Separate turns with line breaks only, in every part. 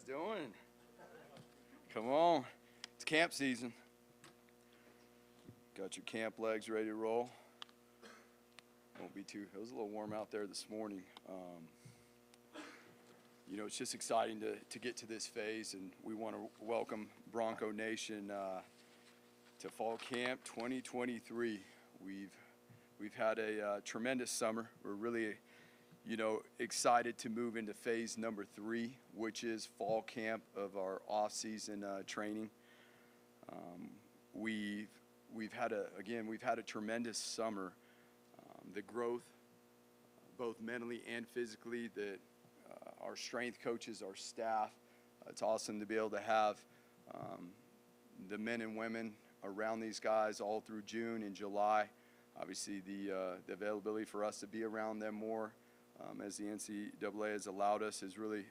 doing? Come on. It's camp season. Got your camp legs ready to roll. Won't be too, it was a little warm out there this morning. It's just exciting to get to this phase, and we want to welcome Bronco Nation to fall camp 2023. We've had a tremendous summer. We're really excited to move into phase number 3, which is fall camp of our off-season training. We've had a tremendous summer. The growth, both mentally and physically, that our strength coaches, our staff, it's awesome to be able to have the men and women around these guys all through June and July. Obviously, the availability for us to be around them more, as the NCAA has allowed us, has really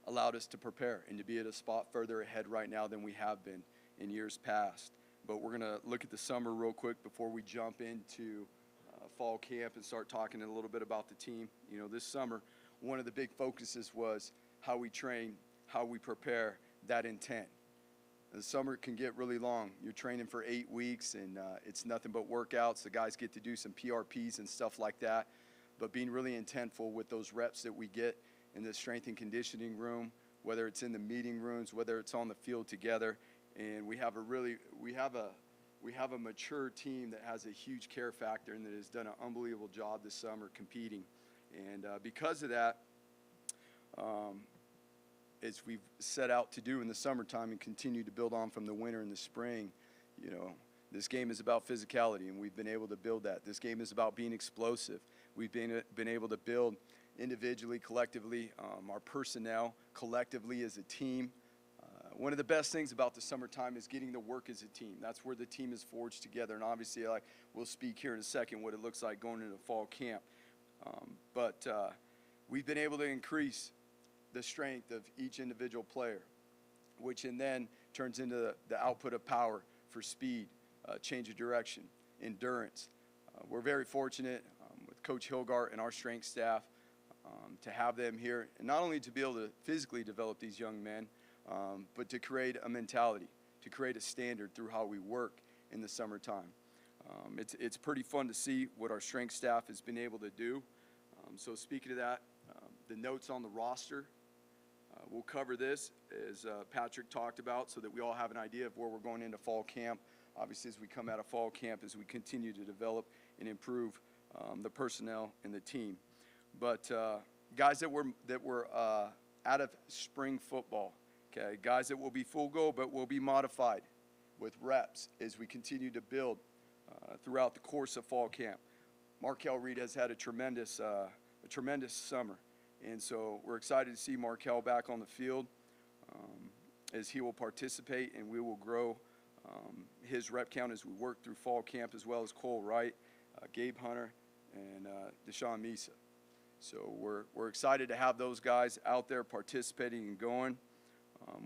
allowed us to prepare and to be at a spot further ahead right now than we have been in years past. But we're going to look at the summer real quick before we jump into fall camp and start talking a little bit about the team. This summer, one of the big focuses was how we train, how we prepare, that intent. The summer can get really long. You're training for 8 weeks, and it's nothing but workouts. The guys get to do some PRPs and stuff like that. But being really intentful with those reps that we get in the strength and conditioning room, whether it's in the meeting rooms, whether it's on the field together. And we have a mature team that has a huge care factor and that has done an unbelievable job this summer competing. And because of that, as we've set out to do in the summertime and continue to build on from the winter and the spring, this game is about physicality, and we've been able to build that. This game is about being explosive. We've been able to build individually, collectively, our personnel, collectively as a team. One of the best things about the summertime is getting to work as a team. That's where the team is forged together. And obviously, we'll speak here in a second what it looks like going into fall camp. But we've been able to increase the strength of each individual player, which then turns into the output of power for speed, change of direction, endurance. We're very fortunate with Coach Hilgart and our strength staff to have them here, and not only to be able to physically develop these young men, but to create a mentality, to create a standard through how we work in the summertime. It's pretty fun to see what our strength staff has been able to do. So speaking of that, the notes on the roster, we'll cover this as Patrick talked about so that we all have an idea of where we're going into fall camp. Obviously, as we come out of fall camp, as we continue to develop and improve the personnel and the team. But guys that were out of spring football, okay, guys that will be full go but will be modified with reps as we continue to build throughout the course of fall camp. Markel Reed has had a tremendous summer, and so we're excited to see Markel back on the field as he will participate, and we will grow his rep count as we work through fall camp, as well as Cole Wright, Gabe Hunter, and Deshaun Misa. So we're excited to have those guys out there participating and going.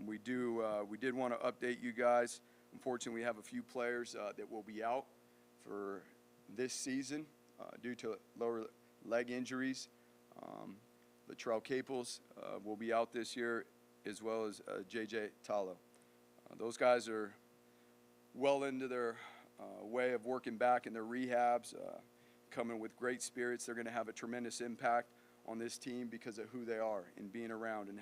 We did want to update you guys. Unfortunately, we have a few players that will be out for this season due to lower leg injuries. Latrell Caples will be out this year, as well as J.J. Tallo. Those guys are well into their way of working back in their rehabs, coming with great spirits. They're going to have a tremendous impact on this team because of who they are and being around and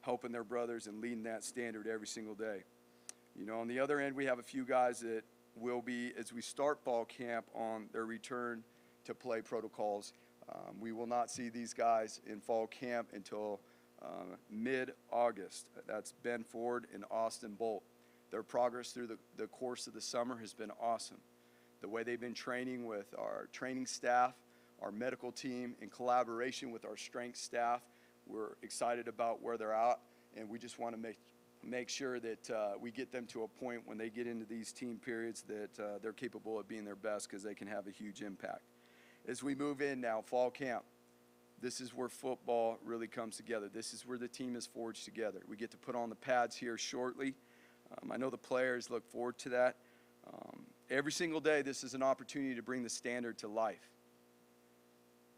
helping their brothers and leading that standard every single day. On the other end, we have a few guys that will be, as we start fall camp, on their return to play protocols. We will not see these guys in fall camp until mid-August. That's Ben Ford and Austin Bolt. Their progress through the course of the summer has been awesome. The way they've been training with our training staff, our medical team, in collaboration with our strength staff, we're excited about where they're at, and we just want to make sure that we get them to a point when they get into these team periods that they're capable of being their best, because they can have a huge impact. As we move in now, fall camp, this is where football really comes together. This is where the team is forged together. We get to put on the pads here shortly. I know the players look forward to that. Every single day, this is an opportunity to bring the standard to life.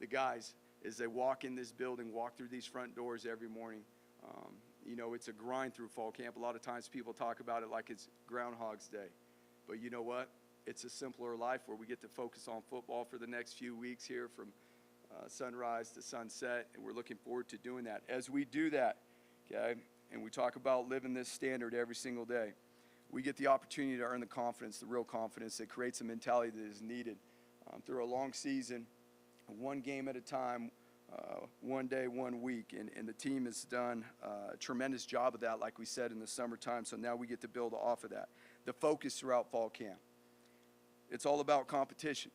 The guys, as they walk in this building, walk through these front doors every morning, You know, it's a grind through fall camp. A lot of times people talk about it like it's Groundhog's Day. But you know what? It's a simpler life where we get to focus on football for the next few weeks here from sunrise to sunset, and we're looking forward to doing that. As we do that, okay, and we talk about living this standard every single day, we get the opportunity to earn the confidence, the real confidence that creates a mentality that is needed through a long season, one game at a time, one day, 1 week, and the team has done a tremendous job of that, like we said, in the summertime, so now we get to build off of that. The focus throughout fall camp, it's all about competition.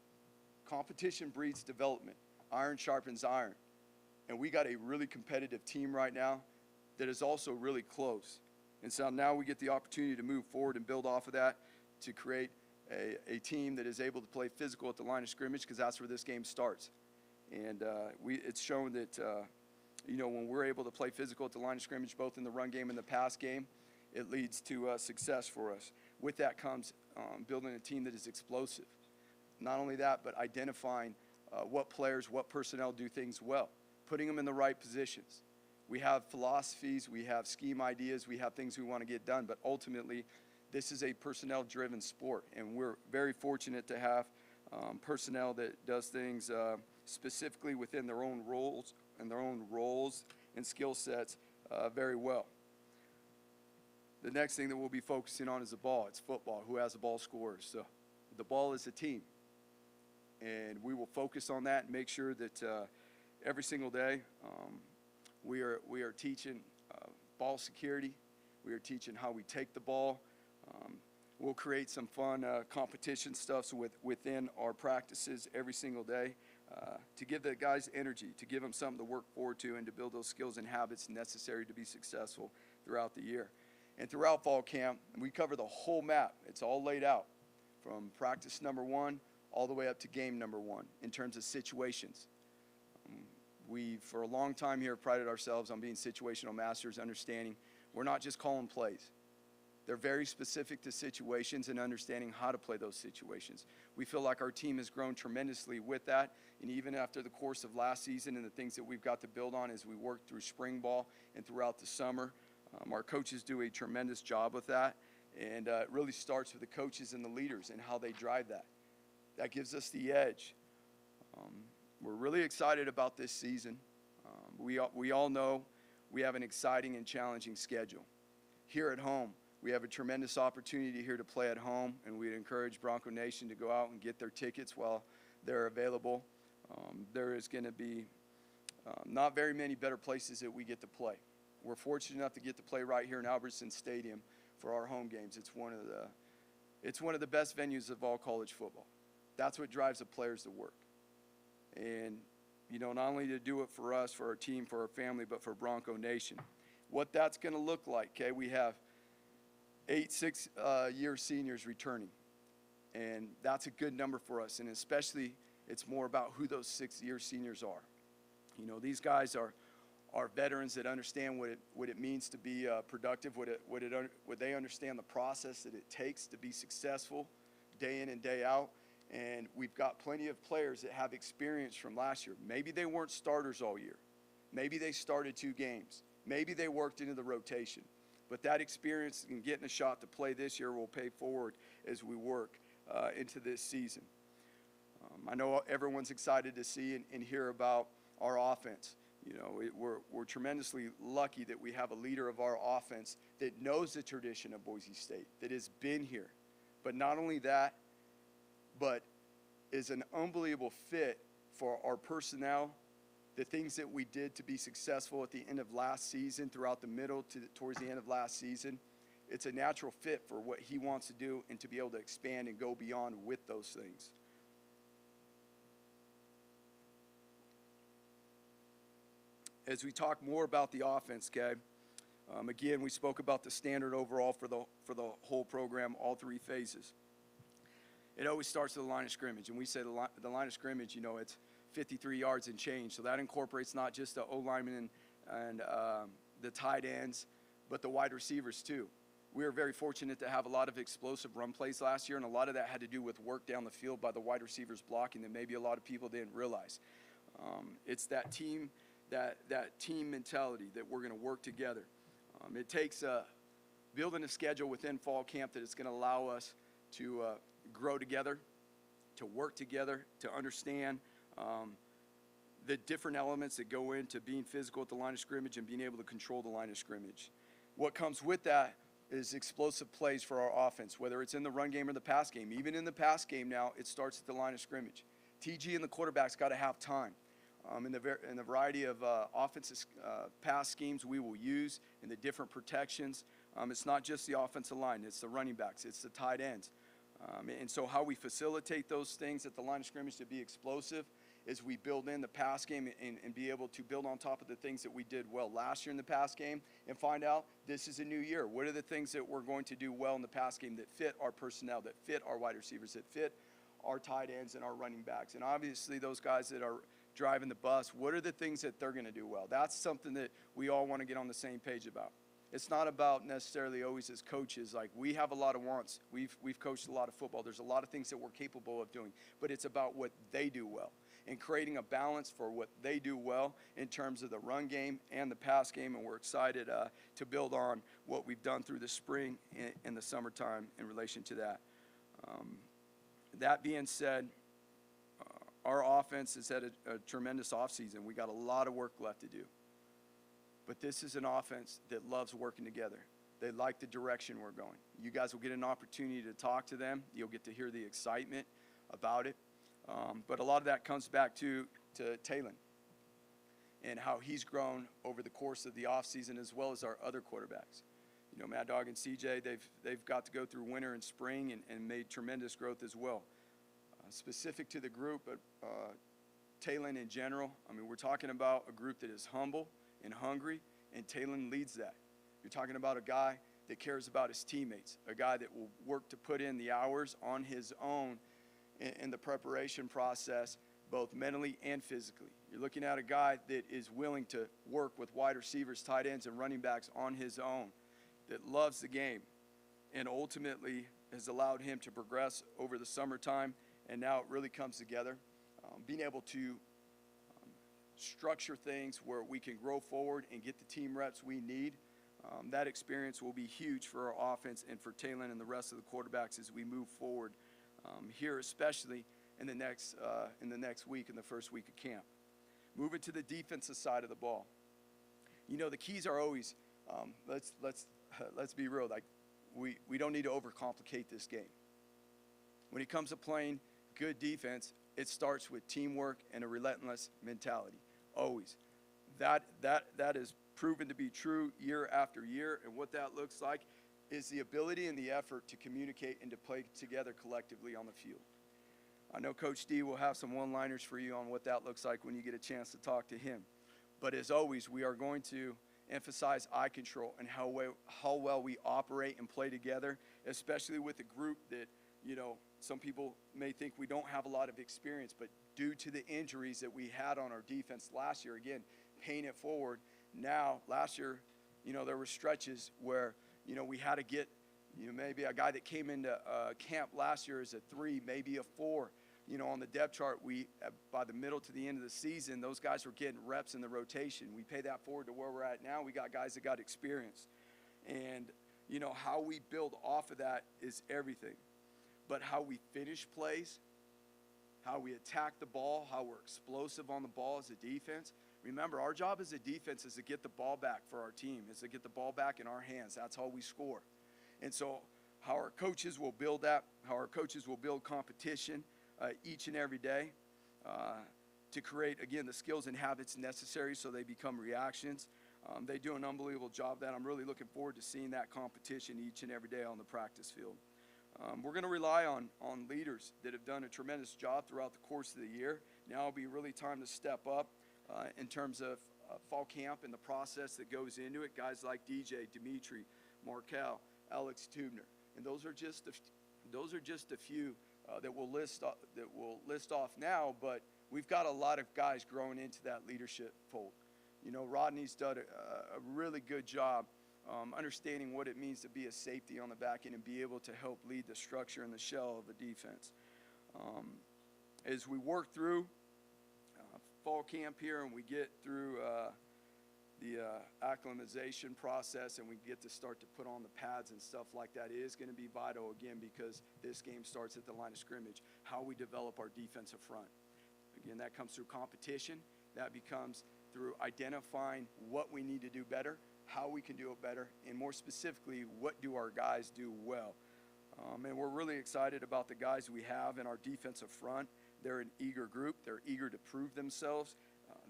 Competition breeds development. Iron sharpens iron, and we got a really competitive team right now that is also really close, and so now we get the opportunity to move forward and build off of that to create a team that is able to play physical at the line of scrimmage, because that's where this game starts. And it's shown that, you know, when we're able to play physical at the line of scrimmage, both in the run game and the pass game, it leads to success for us. With that comes building a team that is explosive. Not only that, but identifying what players, what personnel do things well, putting them in the right positions. We have philosophies, we have scheme ideas, we have things we want to get done, but ultimately, this is a personnel-driven sport, and we're very fortunate to have personnel that does things specifically within their own roles and skill sets very well. The next thing that we'll be focusing on is the ball. It's football. Who has the ball scores. So the ball is a team, and we will focus on that and make sure that every single day we are teaching ball security. We are teaching how we take the ball. We'll create some fun competition stuff within our practices every single day to give the guys energy, to give them something to work forward to, and to build those skills and habits necessary to be successful throughout the year. And throughout fall camp, we cover the whole map. It's all laid out from practice number 1 all the way up to game number 1 in terms of situations. We, for a long time here, prided ourselves on being situational masters, understanding we're not just calling plays. They're very specific to situations and understanding how to play those situations. We feel like our team has grown tremendously with that, and even after the course of last season and the things that we've got to build on as we work through spring ball and throughout the summer, our coaches do a tremendous job with that, and it really starts with the coaches and the leaders and how they drive that. That gives us the edge. We're really excited about this season. We all know we have an exciting and challenging schedule. Here at home, we have a tremendous opportunity here to play at home, and we'd encourage Bronco Nation to go out and get their tickets while they're available. There is going to be not very many better places that we get to play. We're fortunate enough to get to play right here in Albertson Stadium for our home games. It's one of the best venues of all college football. That's what drives the players to work. And, you know, not only to do it for us, for our team, for our family, but for Bronco Nation. What that's going to look like, okay, we have 8 6-year seniors returning, and that's a good number for us, and especially it's more about who those 6-year seniors are. You know, these guys are veterans that understand what it means to be productive, what they understand the process that it takes to be successful day in and day out. And we've got plenty of players that have experience from last year. Maybe they weren't starters all year. Maybe they started 2 games. Maybe they worked into the rotation. But that experience and getting a shot to play this year will pay forward as we work into this season. I know everyone's excited to see and hear about our offense. You know, we're tremendously lucky that we have a leader of our offense that knows the tradition of Boise State, that has been here. But not only that, but is an unbelievable fit for our personnel, the things that we did to be successful at the end of last season, throughout the middle towards the end of last season. It's a natural fit for what he wants to do and to be able to expand and go beyond with those things. As we talk more about the offense, okay, again, we spoke about the standard overall for the whole program, all 3 phases. It always starts with the line of scrimmage, and we say the line of scrimmage, you know, it's 53 yards and change. So that incorporates not just the O-linemen and the tight ends, but the wide receivers too. We were very fortunate to have a lot of explosive run plays last year, and a lot of that had to do with work down the field by the wide receivers blocking that maybe a lot of people didn't realize. It's that team that team mentality that we're going to work together. It takes building a schedule within fall camp that is going to allow us to grow together, to work together, to understand the different elements that go into being physical at the line of scrimmage and being able to control the line of scrimmage. What comes with that is explosive plays for our offense, whether it's in the run game or the pass game. Even in the pass game now, it starts at the line of scrimmage. TG and the quarterback's got to have time. In the variety of offensive pass schemes we will use and the different protections, it's not just the offensive line, it's the running backs, it's the tight ends. And so how we facilitate those things at the line of scrimmage to be explosive is we build in the pass game and be able to build on top of the things that we did well last year in the pass game and find out this is a new year. What are the things that we're going to do well in the pass game that fit our personnel, that fit our wide receivers, that fit our tight ends and our running backs? And obviously those guys that are driving the bus, what are the things that they're going to do well? That's something that we all want to get on the same page about. It's not about necessarily always as coaches, like we have a lot of wants. We've coached a lot of football. There's a lot of things that we're capable of doing, but it's about what they do well and creating a balance for what they do well in terms of the run game and the pass game. And we're excited to build on what we've done through the spring and the summertime in relation to that. That being said, our offense has had a tremendous offseason. We got a lot of work left to do. But this is an offense that loves working together. They like the direction we're going. You guys will get an opportunity to talk to them. You'll get to hear the excitement about it. But a lot of that comes back to Talon and how he's grown over the course of the offseason as well as our other quarterbacks. You know, Mad Dog and CJ, they've got to go through winter and spring and made tremendous growth as well. Specific to the group, but Talon in general, I mean, we're talking about a group that is humble and hungry, and Talon leads that. You're talking about a guy that cares about his teammates, a guy that will work to put in the hours on his own in the preparation process, both mentally and physically. You're looking at a guy that is willing to work with wide receivers, tight ends, and running backs on his own, that loves the game, and ultimately has allowed him to progress over the summertime, and now it really comes together. Being able to structure things where we can grow forward and get the team reps we need, that experience will be huge for our offense and for Talon and the rest of the quarterbacks as we move forward here, especially in the next week, in the first week of camp. Moving to the defensive side of the ball. You know, the keys are always, let's be real, like we don't need to overcomplicate this game. When it comes to playing good defense, it starts with teamwork and a relentless mentality, always. That is proven to be true year after year, and what that looks like is the ability and the effort to communicate and to play together collectively on the field. I know Coach D will have some one-liners for you on what that looks like when you get a chance to talk to him. But as always, we are going to emphasize eye control and how well we operate and play together, especially with a group that, you know, some people may think we don't have a lot of experience, but due to the injuries that we had on our defense last year, again, paying it forward, now, last year, you know, there were stretches where, you know, we had to get, you know, maybe a guy that came into camp last year as a 3, maybe a 4. You know, on the depth chart, by the middle to the end of the season, those guys were getting reps in the rotation. We pay that forward to where we're at now. We got guys that got experience. And, you know, how we build off of that is everything. But how we finish plays, how we attack the ball, how we're explosive on the ball as a defense. Remember, our job as a defense is to get the ball back for our team, is to get the ball back in our hands. That's how we score. And so how our coaches will build that, how our coaches will build competition each and every day to create, again, the skills and habits necessary so they become reactions. They do an unbelievable job of that. I'm really looking forward to seeing that competition each and every day on the practice field. We're going to rely on leaders that have done a tremendous job throughout the course of the year. Now it'll be really time to step up in terms of fall camp and the process that goes into it. Guys like DJ, Dimitri, Markel, Alex Tubner, and those are just a few that we'll list off now. But we've got a lot of guys growing into that leadership fold. You know, Rodney's done a really good job understanding what it means to be a safety on the back end and be able to help lead the structure and the shell of a defense. As we work through fall camp here and we get through the acclimatization process and we get to start to put on the pads and stuff like that, it is going to be vital again because this game starts at the line of scrimmage, how we develop our defensive front. Again, that comes through competition. That becomes through identifying what we need to do better, how we can do it better, and more specifically, what do our guys do well. And we're really excited about the guys we have in our defensive front. They're an eager group. They're eager to prove themselves.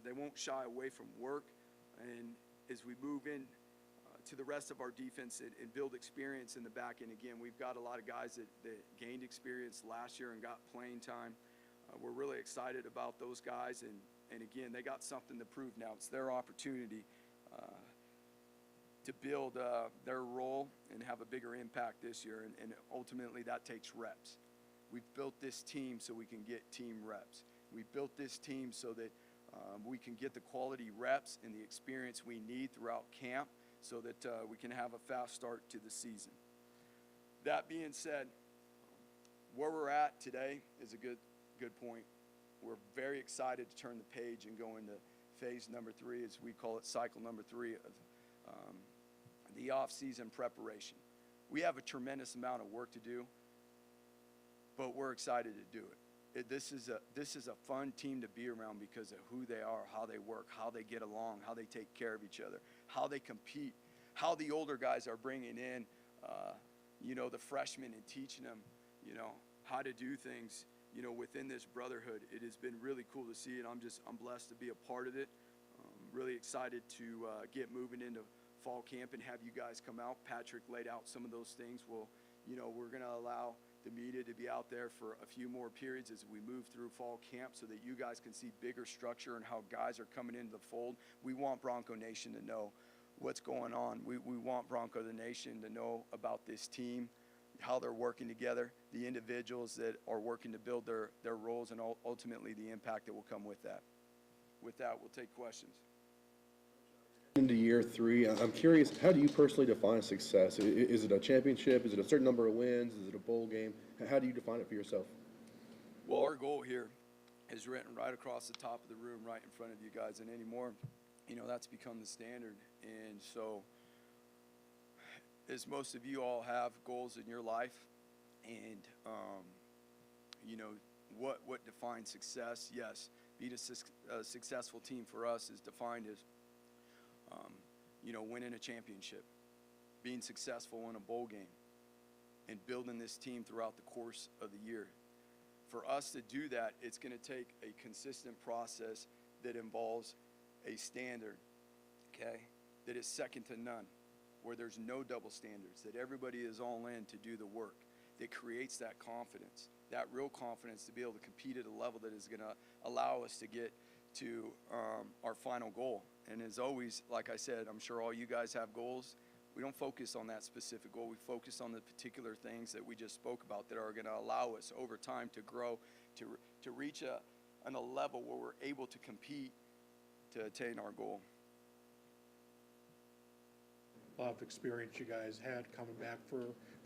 They won't shy away from work. And as we move in to the rest of our defense and build experience in the back end, again, we've got a lot of guys that gained experience last year and got playing time. We're really excited about those guys. And again, they got something to prove now. It's their opportunity to build their role and have a bigger impact this year. And ultimately, that takes reps. We've built this team so we can get team reps. We've built this team so that we can get the quality reps and the experience we need throughout camp so that we can have a fast start to the season. That being said, where we're at today is a good point. We're very excited to turn the page and go into phase number 3, as we call it, cycle number 3 of the off-season preparation. We have a tremendous amount of work to do, but we're excited to do it. This is a fun team to be around because of who they are, how they work, how they get along, how they take care of each other, how they compete, how the older guys are bringing in, the freshmen and teaching them, how to do things, within this brotherhood. It has been really cool to see, and I'm blessed to be a part of it. Really excited to get moving into fall camp and have you guys come out. Patrick laid out some of those things. We're going to allow the media to be out there for a few more periods as we move through fall camp so that you guys can see bigger structure and how guys are coming into the fold. We want Bronco Nation to know what's going on. We want Bronco the Nation to know about this team, how they're working together, the individuals that are working to build their roles, and ultimately the impact that will come with that. With that, we'll take questions.
Into year 3, I'm curious, how do you personally define success? Is it a championship? Is it a certain number of wins? Is it a bowl game? How do you define it for yourself?
Well, our goal here is written right across the top of the room, right in front of you guys, and anymore, that's become the standard. And so, as most of you all have goals in your life, and what defines success? Yes, being a successful team for us is defined as winning a championship, being successful in a bowl game, and building this team throughout the course of the year. For us to do that, it's going to take a consistent process that involves a standard, okay, that is second to none, where there's no double standards, that everybody is all in to do the work, that creates that confidence, that real confidence to be able to compete at a level that is going to allow us to get to our final goal. And as always, like I said, I'm sure all you guys have goals. We don't focus on that specific goal. We focus on the particular things that we just spoke about that are going to allow us over time to grow, to reach a level where we're able to compete to attain our goal.
A lot of experience you guys had coming back for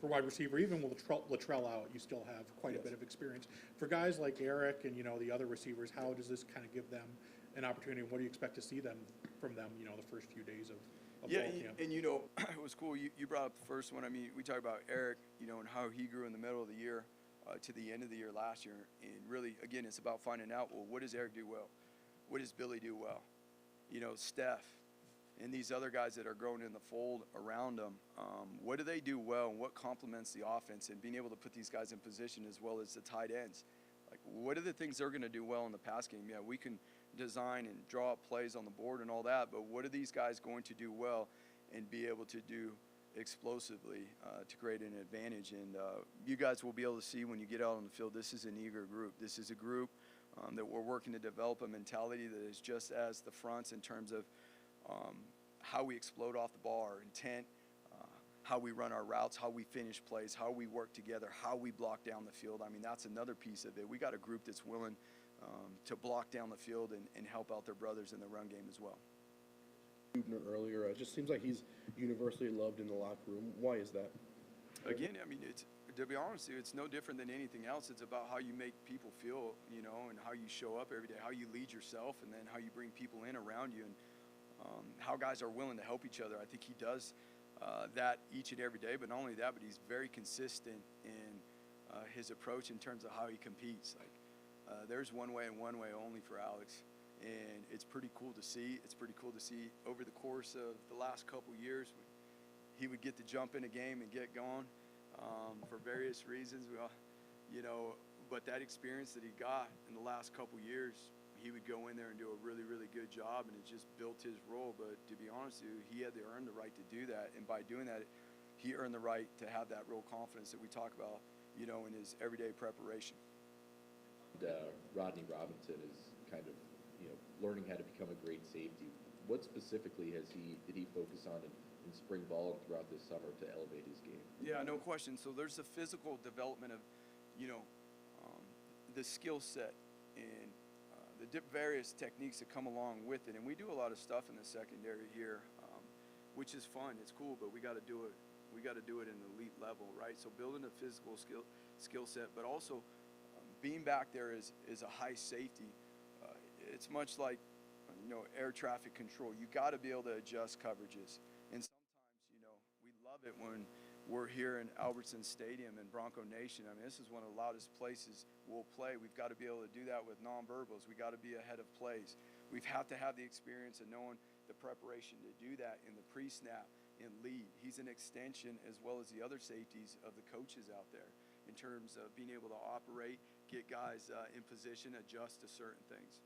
wide receiver. Even with Latrell out, you still have quite a bit of experience. For guys like Eric and, the other receivers, how does this kind of give them an opportunity? What do you expect to see from them, the first few days of fall camp?
And it was cool. You brought up the first one. I mean, we talked about Eric, and how he grew in the middle of the year to the end of the year last year. And really, again, it's about finding out, well, what does Eric do well? What does Billy do well? Steph and these other guys that are growing in the fold around them, what do they do well, and what complements the offense, and being able to put these guys in position as well as the tight ends. Like, what are the things they're going to do well in the pass game? Yeah, we can design and draw up plays on the board and all that, but what are these guys going to do well and be able to do explosively to create an advantage? And you guys will be able to see when you get out on the field, this is an eager group. This is a group that we're working to develop a mentality that is just as the fronts in terms of how we explode off the ball, our intent, how we run our routes, how we finish plays, how we work together, how we block down the field. I mean, that's another piece of it. We got a group that's willing to block down the field and help out their brothers in the run game as well.
Earlier, it just seems like he's universally loved in the locker room. Why is that?
Again, I mean, it's to be honest with you, it's no different than anything else. It's about how you make people feel, you know, and how you show up every day, how you lead yourself, and then how you bring people in around you, and how guys are willing to help each other. I think he does that each and every day, but not only that, but he's very consistent in his approach in terms of how he competes. Like, there's one way and one way only for Alex, and it's pretty cool to see. It's pretty cool to see over the course of the last couple years, he would get to jump in a game and get going for various reasons. You know, but that experience that he got in the last couple years, he would go in there and do a really, really good job, and it just built his role. But to be honest with you, he had to earn the right to do that, and by doing that, he earned the right to have that real confidence that we talk about, you know, in his everyday preparation.
Rodney Robinson is kind of, you know, learning how to become a great safety. What specifically did he focus on in spring ball and throughout this summer to elevate his game?
Yeah, no question. So there's the physical development of, you know, the skill set and the various techniques that come along with it. And we do a lot of stuff in the secondary here, which is fun. It's cool, but we got to do it. We got to do it at an elite level, right? So building a physical skill set, but also being back there is a high safety. It's much like, you know, air traffic control. You got to be able to adjust coverages. And sometimes, you know, we love it when we're here in Albertson Stadium in Bronco Nation. I mean, this is one of the loudest places we'll play. We've got to be able to do that with nonverbals. We got to be ahead of plays. We've had to have the experience of knowing the preparation to do that in the pre-snap and lead. He's an extension, as well as the other safeties, of the coaches out there in terms of being able to operate, get guys in position, adjust to certain things.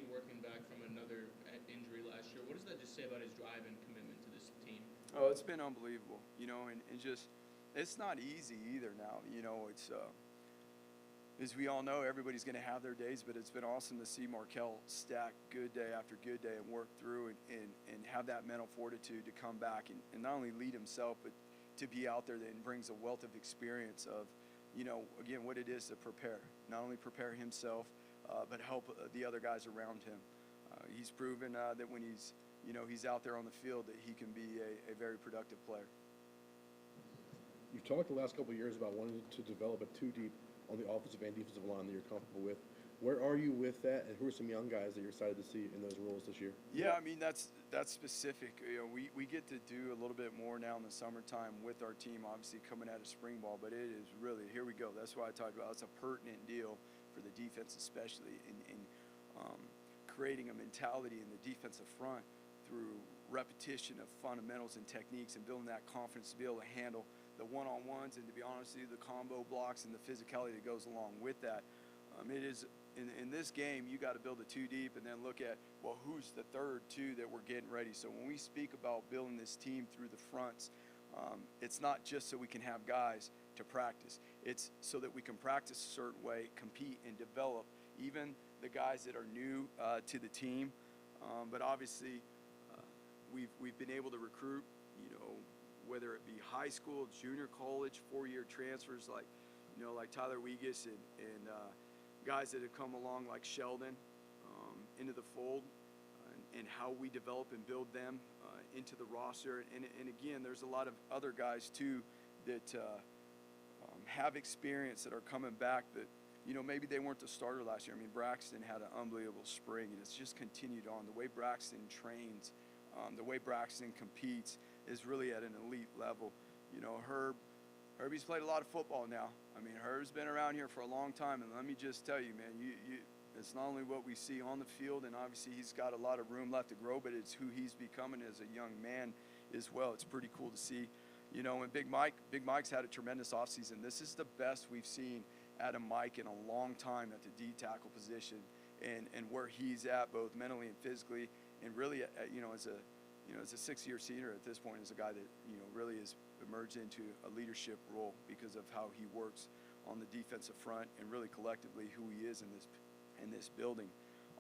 Working back from another injury last year, what does that just say about his drive and commitment to this team?
Oh, it's been unbelievable, you know, and just, it's not easy either now, you know. It's, as we all know, everybody's going to have their days, but it's been awesome to see Markel stack good day after good day and work through and have that mental fortitude to come back and not only lead himself, but to be out there and brings a wealth of experience of, you know, again, what it is to prepare, not only prepare himself, but help the other guys around him. He's proven that when he's, you know, he's out there on the field, that he can be a very productive player.
You've talked the last couple of years about wanting to develop a two deep on the offensive and defensive line that you're comfortable with. Where are you with that, and who are some young guys that you're excited to see in those roles this year?
Yeah, I mean, that's specific. You know, we get to do a little bit more now in the summertime with our team, obviously coming out of spring ball, but it is really, here we go. That's why I talked about it's a pertinent deal for the defense, especially in creating a mentality in the defensive front through repetition of fundamentals and techniques and building that confidence to be able to handle the one-on-ones and, to be honest with you, the combo blocks and the physicality that goes along with that. It is, in this game, you got to build a two deep and then look at, well, who's the third two that we're getting ready. So when we speak about building this team through the fronts, it's not just so we can have guys to practice. It's so that we can practice a certain way, compete, and develop even the guys that are new to the team. But obviously, we've been able to recruit, you know, whether it be high school, junior college, four-year transfers like, you know, like Tyler Wegas and guys that have come along like Sheldon into the fold, and how we develop and build them into the roster. And again, there's a lot of other guys too that have experience that are coming back that, you know, maybe they weren't the starter last year. I mean, Braxton had an unbelievable spring, and it's just continued on. The way Braxton trains, the way Braxton competes is really at an elite level. You know, Herbie's played a lot of football now. I mean, Herb's been around here for a long time, and let me just tell you, man, it's not only what we see on the field, and obviously he's got a lot of room left to grow, but it's who he's becoming as a young man as well. It's pretty cool to see. You know, and Big Mike's had a tremendous offseason. This is the best we've seen out of Mike in a long time at the D tackle position, and where he's at both mentally and physically, and really, you know, as a sixth-year senior at this point, is a guy that, you know, really has emerged into a leadership role because of how he works on the defensive front and really collectively who he is in this building.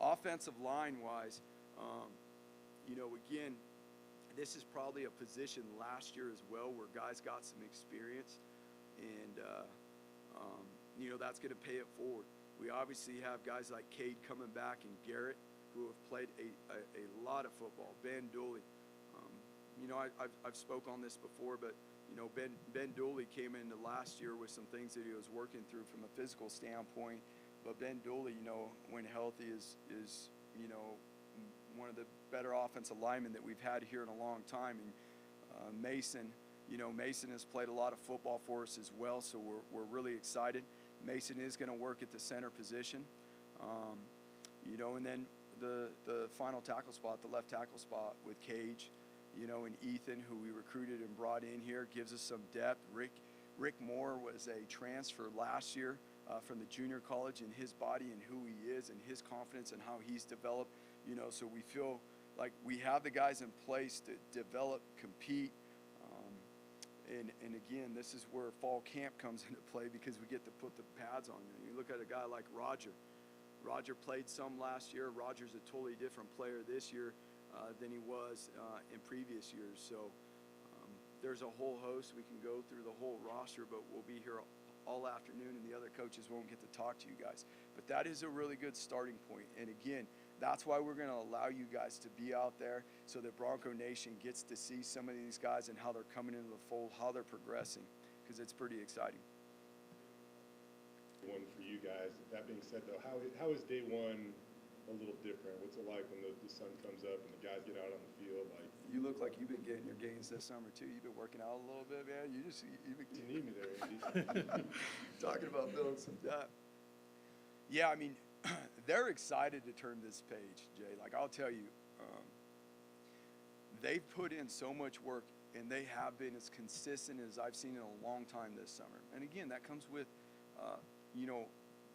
Offensive line-wise, you know, again, this is probably a position last year as well where guys got some experience, and you know, that's going to pay it forward. We obviously have guys like Cade coming back and Garrett, who have played a lot of football. Ben Dooley, you I've spoke on this before, but, Ben Dooley came into last year with some things that he was working through from a physical standpoint. But Ben Dooley, when healthy, is one of the better offensive linemen that we've had here in a long time. And Mason, Mason has played a lot of football for us as well, so we're really excited. Mason is going to work at the center position. And then the final tackle spot, the left tackle spot with Cage, and Ethan, who we recruited and brought in here, gives us some depth. Rick Moore was a transfer last year from the junior college, and his body and who he is and his confidence and how he's developed, so we feel like we have the guys in place to develop, compete. And again, this is where fall camp comes into play because we get to put the pads on. You look at a guy like Roger. Roger played some last year. Roger's a totally different player this year than he was in previous years. So there's a whole host. We can go through the whole roster, but we'll be here all afternoon and the other coaches won't get to talk to you guys. But that is a really good starting point. And again, that's why we're going to allow you guys to be out there so that Bronco Nation gets to see some of these guys and how they're coming into the fold, how they're progressing, because it's pretty exciting.
One for you guys. That being said, though, how is day one a little different? What's it like when the sun comes up and the guys get out on the field? Like,
You look like you've been getting your gains this summer too. You've been working out a little bit, man. You
need me there, Andy.
Talking about building some depth. Yeah, I mean, they're excited to turn this page, Jay. Like, I'll tell you, they've put in so much work, and they have been as consistent as I've seen in a long time this summer. And again, that comes with,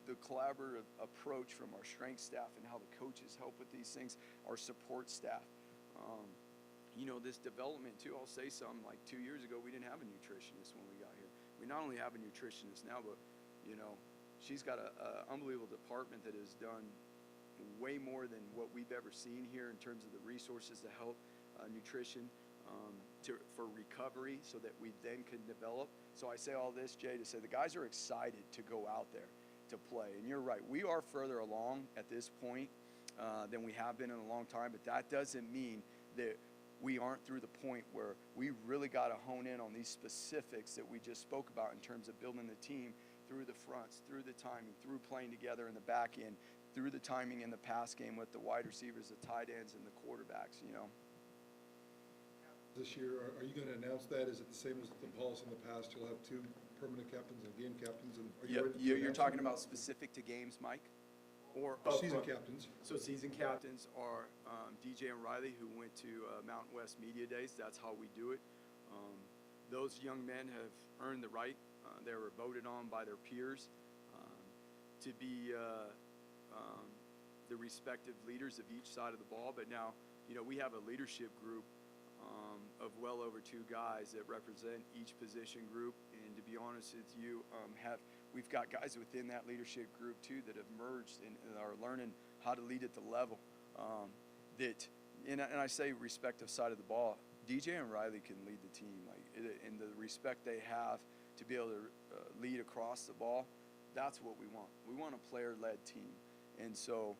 the collaborative approach from our strength staff and how the coaches help with these things, our support staff. This development too, I'll say something, like 2 years ago, we didn't have a nutritionist when we got here. We not only have a nutritionist now, but, she's got an unbelievable department that has done way more than what we've ever seen here in terms of the resources to help nutrition for recovery so that we then can develop. So I say all this, Jay, to say the guys are excited to go out there to play. And you're right, we are further along at this point than we have been in a long time, but that doesn't mean that we aren't through the point where we really got to hone in on these specifics that we just spoke about in terms of building the team through the fronts, through the timing, through playing together in the back end, through the timing in the pass game with the wide receivers, the tight ends, and the quarterbacks,
This year, are you going to announce that? Is it the same as the policy in the past? You'll have 2 permanent captains and game captains? And are you ready to
You're
announce
talking
them?
about specific to games, Mike? Or
Season captains.
So season captains are DJ and Riley, who went to Mountain West Media Days. That's how we do it. Those young men have earned the right. They were voted on by their peers to be the respective leaders of each side of the ball. But now, we have a leadership group of well over 2 guys that represent each position group. And to be honest with you, we've got guys within that leadership group too that have merged and are learning how to lead at the level and I say respective side of the ball. DJ and Riley can lead the team, and the respect they have to be able to lead across the ball. That's what we want. We want a player-led team, and so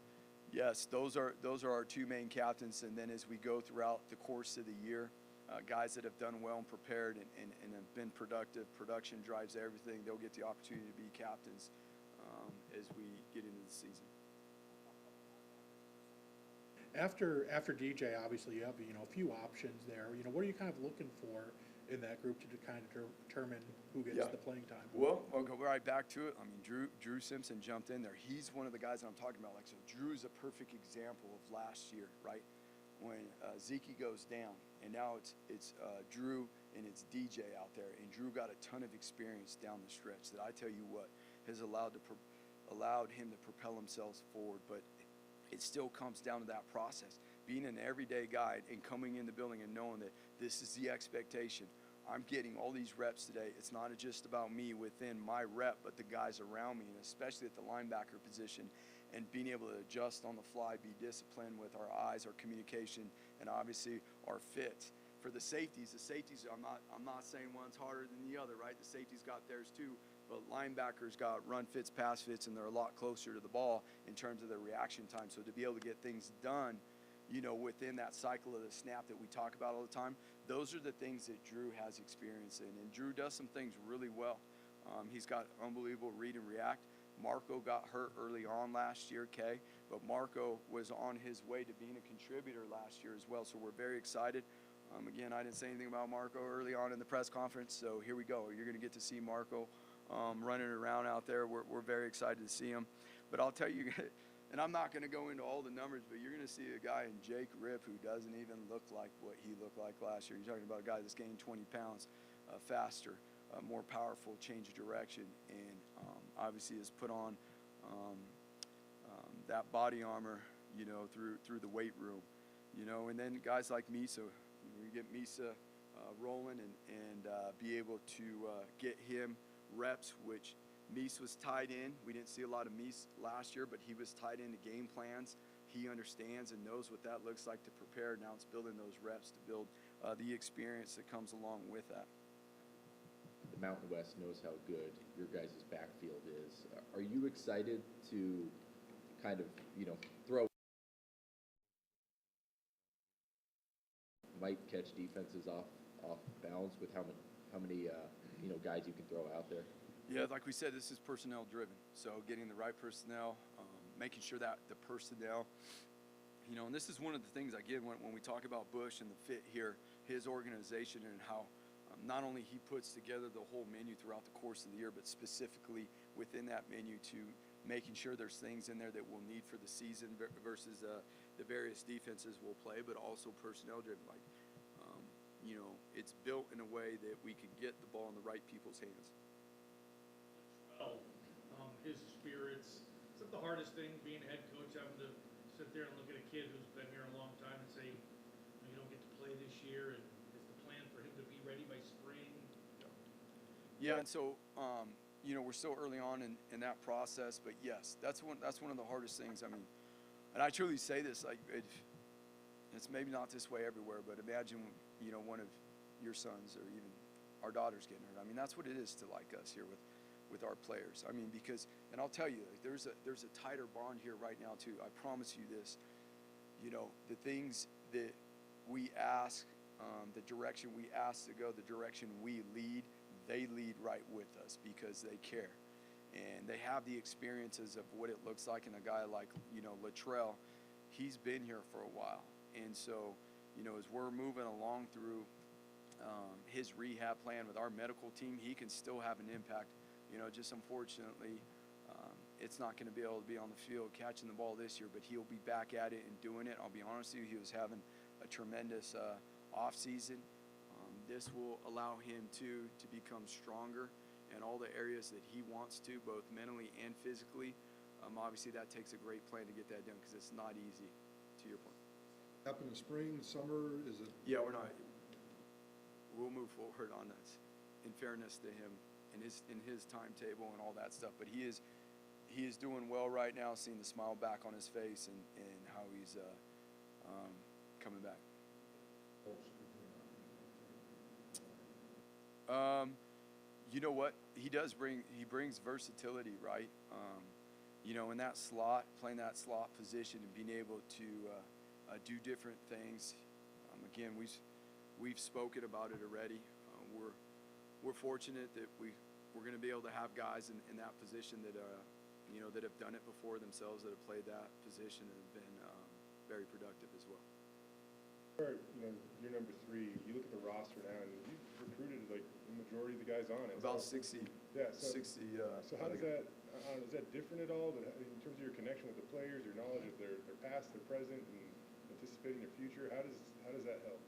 yes, those are our 2 main captains. And then as we go throughout the course of the year, guys that have done well and prepared and have been productive. Production drives everything. They'll get the opportunity to be captains as we get into the season.
After DJ, obviously you have a few options there. What are you kind of looking for in that group to kind of determine who gets the playing time?
Well, I'll go right back to it. I mean, Drew Simpson jumped in there. He's one of the guys that I'm talking about. Like, so Drew's a perfect example of last year, right? When Zeke goes down, and now it's Drew and it's DJ out there, and Drew got a ton of experience down the stretch that I tell you what has allowed him to propel himself forward. But it still comes down to that process, being an everyday guy and coming in the building and knowing that this is the expectation. I'm getting all these reps today. It's not just about me within my rep, but the guys around me, and especially at the linebacker position, and being able to adjust on the fly, be disciplined with our eyes, our communication, and obviously our fits. For the safeties, I'm not saying one's harder than the other, right? The safeties got theirs too, but linebackers got run fits, pass fits, and they're a lot closer to the ball in terms of their reaction time. So to be able to get things done, within that cycle of the snap that we talk about all the time. Those are the things that Drew has experience in, and Drew does some things really well. He's got unbelievable read and react. Marco got hurt early on last year, but Marco was on his way to being a contributor last year as well, so we're very excited. Again, I didn't say anything about Marco early on in the press conference, so here we go. You're going to get to see Marco running around out there. We're very excited to see him. But I'll tell you, and I'm not going to go into all the numbers, but you're going to see a guy in Jake Rip who doesn't even look like what he looked like last year. You're talking about a guy that's gained 20 pounds faster, more powerful, change of direction, and obviously has put on that body armor, through the weight room, and then guys like Misa, you get Misa rolling and be able to get him reps, which Meese was tied in. We didn't see a lot of Meese last year, but he was tied into game plans. He understands and knows what that looks like to prepare. Now it's building those reps to build the experience that comes along with that.
The Mountain West knows how good your guys' backfield is. Are you excited to kind of, throw might catch defenses off balance with how many guys you can throw out there?
Yeah, like we said, this is personnel driven. So getting the right personnel, making sure that the personnel, and this is one of the things, again, when we talk about Bush and the fit here, his organization and how not only he puts together the whole menu throughout the course of the year, but specifically within that menu to making sure there's things in there that we'll need for the season versus the various defenses we'll play, but also personnel driven. Like, it's built in a way that we can get the ball in the right people's hands.
Well, his spirits. Is that the hardest thing, being a head coach, having to sit there and look at a kid who's been here a long time and say, you don't get to play this year, and is the plan for him to be ready by spring?
Yeah, and so we're still early on in that process, but yes, that's one of the hardest things. I mean, and I truly say this, like it's maybe not this way everywhere, but imagine one of your sons or even our daughters getting hurt. I mean, that's what it is to like us here with our players. I mean, because, and I'll tell you, like, there's a tighter bond here right now too. I promise you this. The things that we ask, the direction we ask to go, the direction we lead, they lead right with us because they care. And they have the experiences of what it looks like. And a guy like, Latrell, he's been here for a while. And so, as we're moving along through his rehab plan with our medical team, he can still have an impact. Just unfortunately, it's not going to be able to be on the field catching the ball this year, but he'll be back at it and doing it. I'll be honest with you, he was having a tremendous off season. This will allow him to become stronger in all the areas that he wants to, both mentally and physically. Obviously, that takes a great plan to get that done because it's not easy, to your point.
Happen in spring, summer, is it?
Yeah, we'll move forward on this in fairness to him and in his timetable and all that stuff. But he is doing well right now, seeing the smile back on his face and how he's coming back. You know what? He brings versatility, right? In that slot, playing that slot position and being able to do different things. Again, we've spoken about it already. We're fortunate that we're going to be able to have guys in that position that that have done it before themselves, that have played that position and have been very productive as well.
You're number 3. You look at the roster now, and you've recruited like the majority of the guys on it.
About 60.
Yeah.
60.
So how does that? Is that different at all? In terms of your connection with the players, your knowledge of their past, their present, and anticipating their future, how does that help?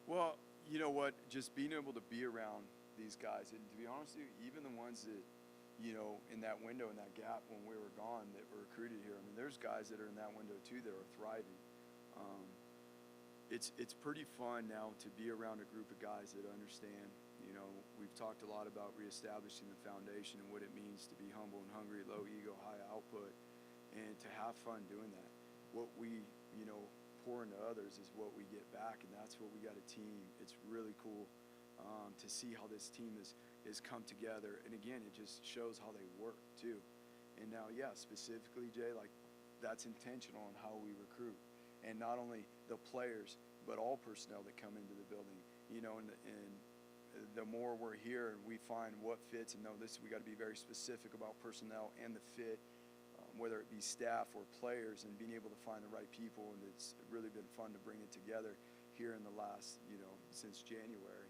Well, you know what? Just being able to be around these guys, and to be honest with you, even the ones that, in that window, in that gap when we were gone that were recruited here, I mean, there's guys that are in that window too that are thriving. It's pretty fun now to be around a group of guys that understand. We've talked a lot about reestablishing the foundation and what it means to be humble and hungry, low ego, high output, and to have fun doing that. What we, pour into others is what we get back, and that's what we got a team. It's really cool to see how this team is come together. And again, it just shows how they work too. And now, yeah, specifically, Jay, like that's intentional on how we recruit. and not only the players, but all personnel that come into the building. You know, and the more we're here and we find what fits, and know this, we got to be very specific about personnel and the fit, whether it be staff or players, and being able to find the right people. And it's really been fun to bring it together here in the last, since January.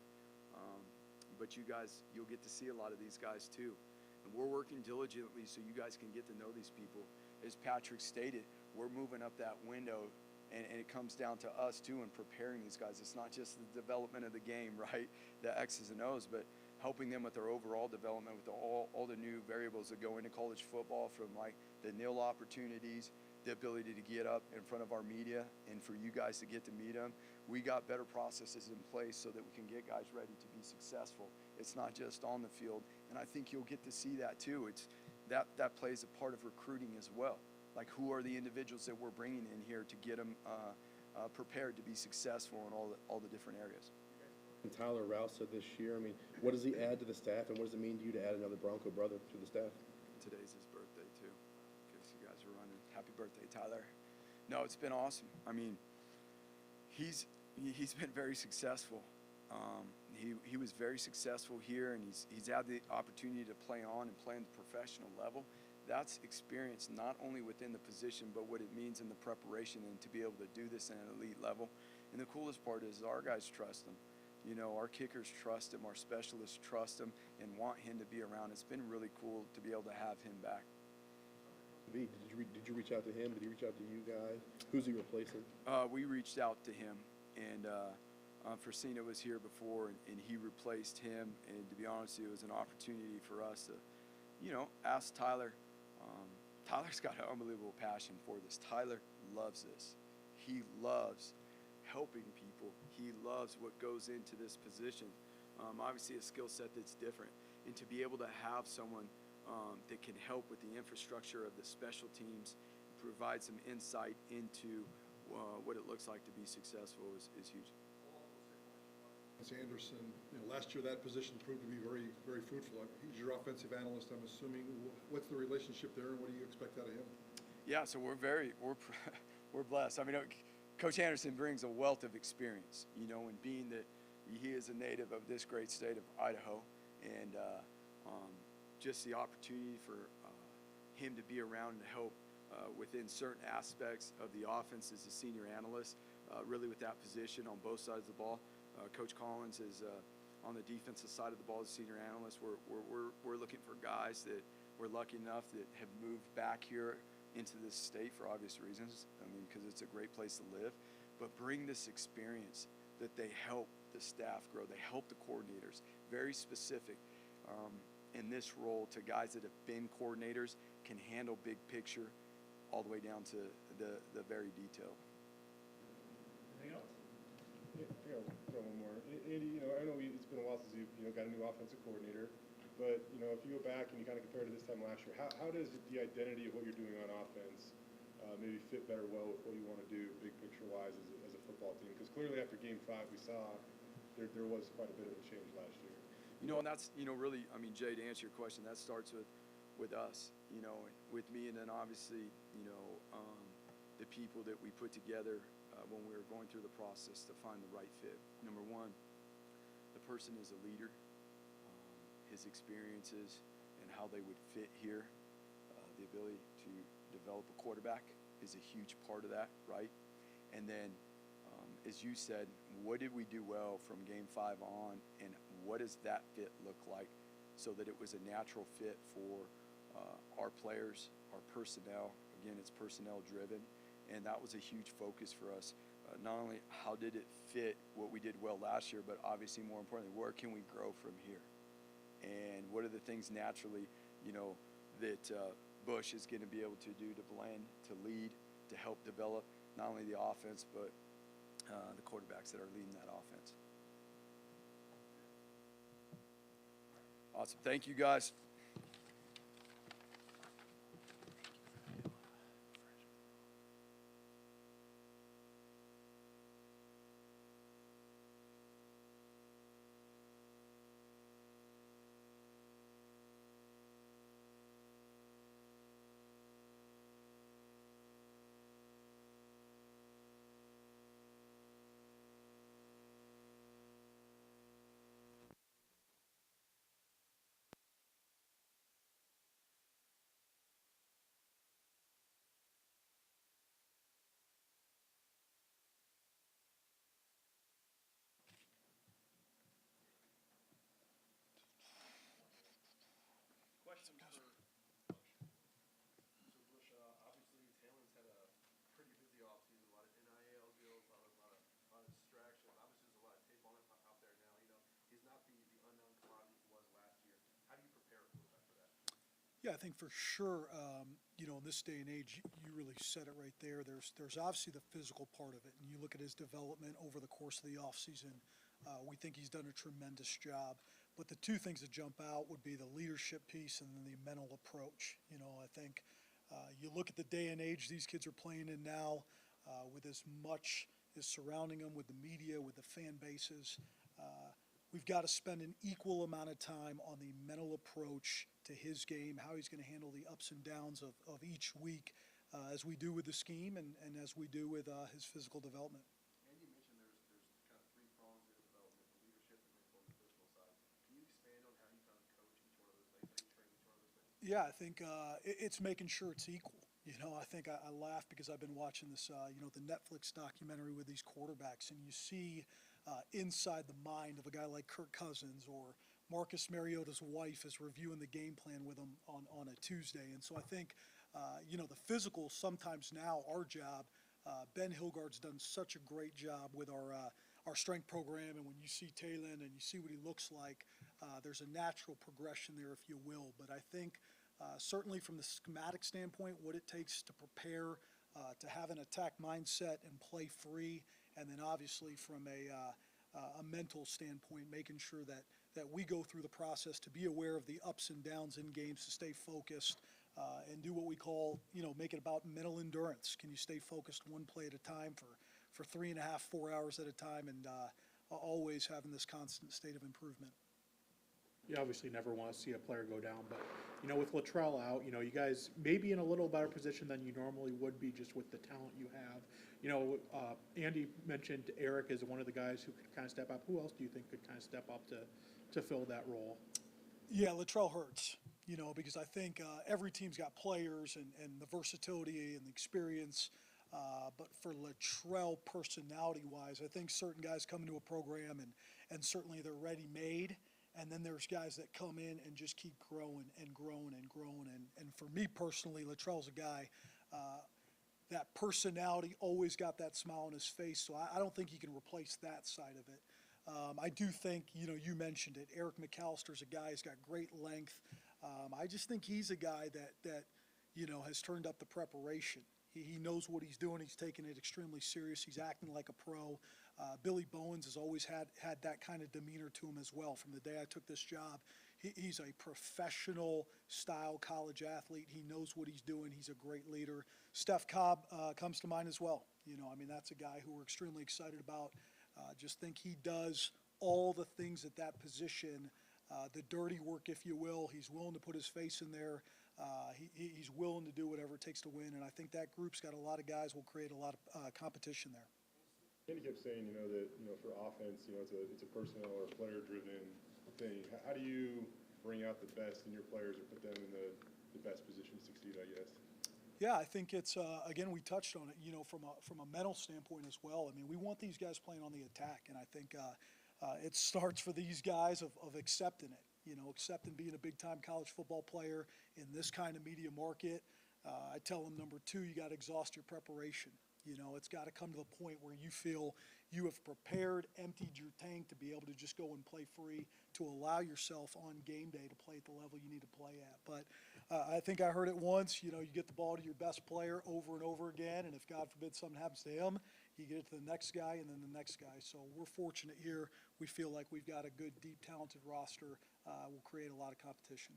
But you guys, you'll get to see a lot of these guys too. And we're working diligently so you guys can get to know these people. As Patrick stated, we're moving up that window, and it comes down to us too in preparing these guys. It's not just the development of the game, right? The X's and O's, but helping them with their overall development with all the new variables that go into college football, from like the nil opportunities, the ability to get up in front of our media, and for you guys to get to meet them. We got better processes in place so that we can get guys ready to be successful. It's not just on the field, and I think you'll get to see that too. It's that plays a part of recruiting as well. Like, who are the individuals that we're bringing in here to get them prepared to be successful in all the different areas.
And Tyler Rouse said this year, I mean, what does he add to the staff, and what does it mean to you to add another Bronco brother to the staff?
Today's his birthday too, because you guys are running. Happy birthday, Tyler. No, it's been awesome. I mean, he's been very successful. He was very successful here, and he's had the opportunity to play on and play on the professional level. That's experience not only within the position, but what it means in the preparation, and to be able to do this at an elite level. And the coolest part is our guys trust him. You know, our kickers trust him, our specialists trust him, and want him to be around. It's been really cool to be able to have him back.
Did you reach out to him? Did he reach out to you guys? Who's he replacing?
We reached out to him, and Fresina was here before, and he replaced him. And to be honest, it was an opportunity for us to, ask Tyler. Tyler's got an unbelievable passion for this. Tyler loves this. He loves helping people. He loves what goes into this position. Obviously a skill set that's different. And to be able to have someone that can help with the infrastructure of the special teams, provide some insight into what it looks like to be successful is huge.
Anderson, last year that position proved to be very, very fruitful. He's your offensive analyst, I'm assuming. What's the relationship there, and what do you expect out of him?
Yeah, so we're blessed. I mean, Coach Anderson brings a wealth of experience, and being that he is a native of this great state of Idaho, and just the opportunity for him to be around and help within certain aspects of the offense as a senior analyst, really with that position on both sides of the ball. Coach Collins is on the defensive side of the ball as a senior analyst. We're looking for guys that we're lucky enough that have moved back here into this state for obvious reasons. I mean, because it's a great place to live, but bring this experience that they help the staff grow. They help the coordinators. Very specific in this role to guys that have been coordinators, can handle big picture all the way down to the very detailed.
Anything else?
Yeah, I got one more. Andy, I know it's been a while since you've got a new offensive coordinator, but if you go back and you kind of compare to this time last year, how does the identity of what you're doing on offense maybe fit better well with what you want to do big picture wise as a football team? Because clearly after Game 5 we saw there was quite a bit of a change last year.
And that's really, I mean, Jay, to answer your question, that starts with us, with me, and then obviously the people that we put together when we were going through the process to find the right fit. Number one, the person is a leader. His experiences and how they would fit here, the ability to develop a quarterback is a huge part of that, right? And then, as you said, what did we do well from Game 5 on, and what does that fit look like so that it was a natural fit for our players, our personnel. Again, it's personnel driven, and that was a huge focus for us. Not only how did it fit what we did well last year, but obviously more importantly, where can we grow from here? And what are the things naturally, that Bush is going to be able to do to blend, to lead, to help develop not only the offense, but the quarterbacks that are leading that offense. Awesome. Thank you, guys.
Yeah, I think for sure, in this day and age, you really said it right there. There's obviously the physical part of it, and you look at his development over the course of the offseason. We think he's done a tremendous job. But the two things that jump out would be the leadership piece and then the mental approach. I think you look at the day and age these kids are playing in now, with as much as surrounding them, with the media, with the fan bases. We've got to spend an equal amount of time on the mental approach to his game, how he's going to handle the ups and downs of each week, as we do with the scheme and as we do with his physical development.
And you mentioned there's kind of three prongs in development: the leadership, the mental, and the physical side. Can you expand on how you kind of coach each one of those things, how you train each one of those things?
Yeah, I think it's making sure it's equal. I think I laugh because I've been watching this, the Netflix documentary with these quarterbacks, and you see inside the mind of a guy like Kirk Cousins, or Marcus Mariota's wife is reviewing the game plan with him on a Tuesday. And so I think, the physical, sometimes now our job, Ben Hilgard's done such a great job with our strength program, and when you see Talon and you see what he looks like, there's a natural progression there, if you will. But I think certainly from the schematic standpoint, what it takes to prepare, to have an attack mindset and play free, and then obviously from a mental standpoint, making sure that we go through the process to be aware of the ups and downs in games, to stay focused, and do what we call, make it about mental endurance. Can you stay focused one play at a time for 3.5, 4 hours at a time, and always having this constant state of improvement?
You obviously never want to see a player go down, but, with Latrell out, you guys may be in a little better position than you normally would be just with the talent you have. Andy mentioned Eric as one of the guys who could kind of step up. Who else do you think could kind of step up to fill that role?
Yeah, Latrell hurts, because I think every team's got players and the versatility and the experience. But for Latrell, personality-wise, I think certain guys come into a program and certainly they're ready-made. And then there's guys that come in and just keep growing and growing and growing. And for me personally, Latrell's a guy, that personality, always got that smile on his face. So I don't think he can replace that side of it. I do think, you mentioned it, Eric McAllister's a guy who's got great length. I just think he's a guy that has turned up the preparation. He knows what he's doing. He's taking it extremely serious. He's acting like a pro. Billy Bowens has always had that kind of demeanor to him as well. From the day I took this job, he's a professional style college athlete. He knows what he's doing. He's a great leader. Steph Cobb comes to mind as well. That's a guy who we're extremely excited about. Just think he does all the things at that position, the dirty work, if you will. He's willing to put his face in there. He's willing to do whatever it takes to win, and I think that group's got a lot of guys will create a lot of competition there.
Andy kept saying, that, for offense, it's a personnel or player-driven thing. How do you bring out the best in your players or put them in the best position to succeed, I guess?
Yeah, I think it's, again, we touched on it, from a mental standpoint as well. I mean, we want these guys playing on the attack, and I think it starts for these guys of accepting it, accepting being a big-time college football player in this kind of media market. I tell them, number two, you got to exhaust your preparation. It's got to come to the point where you feel you have prepared, emptied your tank to be able to just go and play free, to allow yourself on game day to play at the level you need to play at. But I think I heard it once, you get the ball to your best player over and over again, and if God forbid something happens to him, you get it to the next guy and then the next guy. So we're fortunate here. We feel like we've got a good, deep, talented roster. We'll create a lot of competition.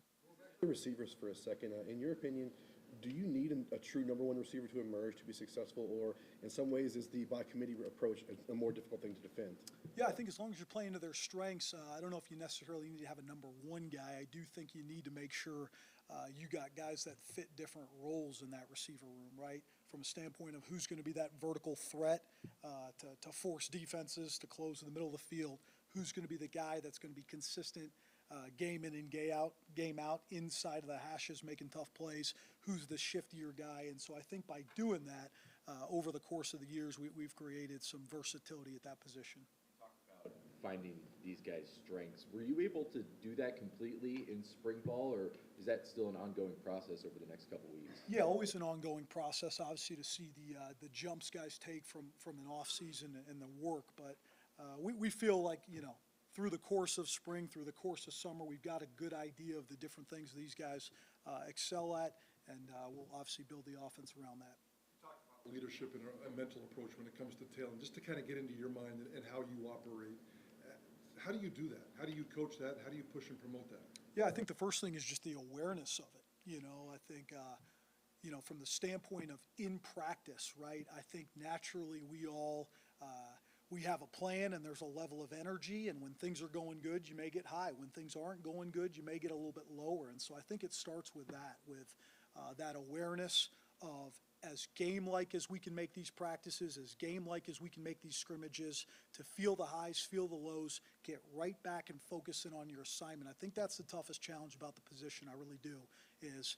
The receivers for a second. In your opinion, do you need a true number one receiver to emerge to be successful, or in some ways is the by committee approach a more difficult thing to defend?
Yeah, I think as long as you're playing to their strengths, I don't know if you necessarily need to have a number one guy. I do think you need to make sure you got guys that fit different roles in that receiver room, right? From a standpoint of who's going to be that vertical threat to force defenses to close in the middle of the field, who's going to be the guy that's going to be consistent game in and game out inside of the hashes, making tough plays, who's the shiftier guy. And so I think by doing that, over the course of the years, we've created some versatility at that position.
Talk about finding these guys' strengths. Were you able to do that completely in spring ball, or is that still an ongoing process over the next couple weeks?
Yeah, always an ongoing process, obviously, to see the jumps guys take from an off season and the work. But we feel like, through the course of spring, through the course of summer, we've got a good idea of the different things these guys excel at, and we'll obviously build the offense around that.
Leadership and a mental approach when it comes to talent, just to kind of get into your mind and how you operate. How do you do that? How do you coach that? How do you push and promote that?
Yeah, I think the first thing is just the awareness of it. I think, from the standpoint of in practice, right, I think naturally we all, we have a plan and there's a level of energy, and when things are going good, you may get high. When things aren't going good, you may get a little bit lower. And so I think it starts with that, with that awareness of as game-like as we can make these practices, as game-like as we can make these scrimmages, to feel the highs, feel the lows, get right back and focus in on your assignment. I think that's the toughest challenge about the position, I really do, is,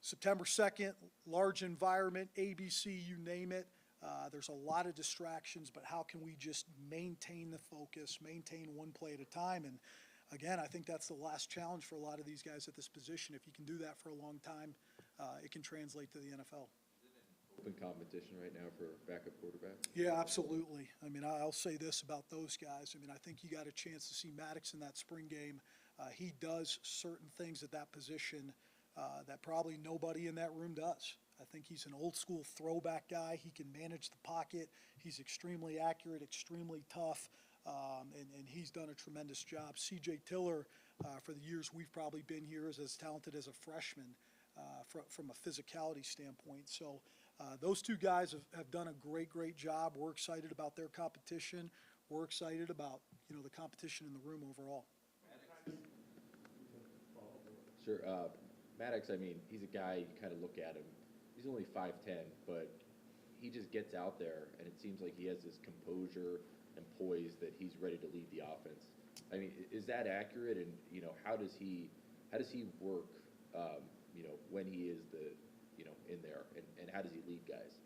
September 2nd, large environment, ABC, you name it. There's a lot of distractions, but how can we just maintain the focus, maintain one play at a time? And again, I think that's the last challenge for a lot of these guys at this position. If you can do that for a long time, it can translate to the NFL.
Open competition right now for backup quarterback?
Yeah, absolutely. I mean, I'll say this about those guys. I mean, I think you got a chance to see Maddox in that spring game. He does certain things at that position that probably nobody in that room does. I think he's an old school throwback guy. He can manage the pocket. He's extremely accurate, extremely tough, and he's done a tremendous job. C.J. Tiller, for the years we've probably been here, is as talented as a freshman from a physicality standpoint. So those two guys have done a great job. We're excited about their competition. We're excited about, the competition in the room overall.
Sure. Maddox, I mean, he's a guy, you kind of look at him, he's only 5'10", but he just gets out there, and it seems like he has this composure and poise that he's ready to lead the offense. I mean, is that accurate? And, how does he work, when he is in there, and how does he lead guys?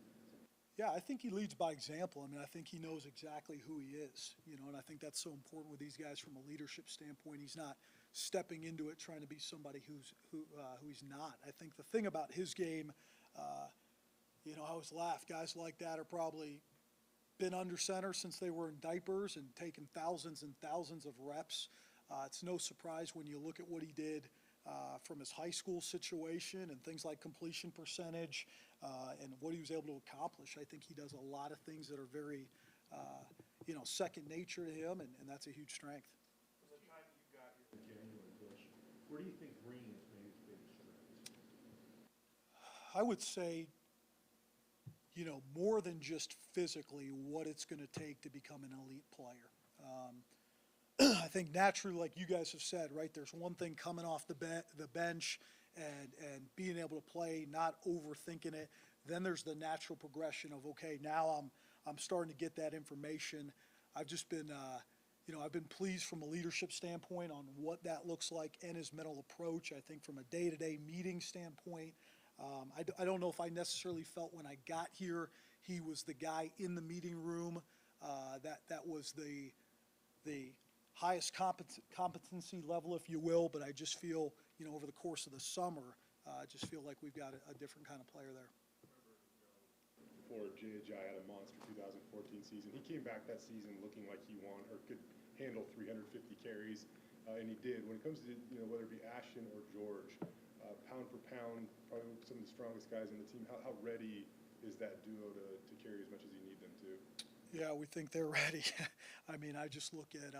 Yeah, I think he leads by example. I mean, I think he knows exactly who he is, and I think that's so important with these guys from a leadership standpoint. He's not stepping into it trying to be somebody who he's not. I think the thing about his game, I always laugh. Guys like that are probably been under center since they were in diapers and taken thousands and thousands of reps. It's no surprise when you look at what he did from his high school situation and things like completion percentage and what he was able to accomplish. I think he does a lot of things that are very, second nature to him, and that's a huge strength.
From the time you got here in January, Bush, where do you think Green has made his biggest strides?
I would say, more than just physically, what it's going to take to become an elite player. I think naturally, like you guys have said, right, there's one thing coming off the bench and being able to play, not overthinking it. Then there's the natural progression of, okay, now I'm starting to get that information. I've just been, I've been pleased from a leadership standpoint on what that looks like and his mental approach. I think from a day-to-day meeting standpoint, I don't know if I necessarily felt when I got here he was the guy in the meeting room that was the highest competency level, if you will, but I just feel, over the course of the summer, I just feel like we've got a different kind of player there.
Before Jai had a monster 2014 season, he came back that season looking like he could handle 350 carries, and he did. When it comes to, whether it be Ashton or George, pound for pound, probably some of the strongest guys in the team, how ready is that duo to carry as much as you need them to?
Yeah, we think they're ready. I mean, I just look at,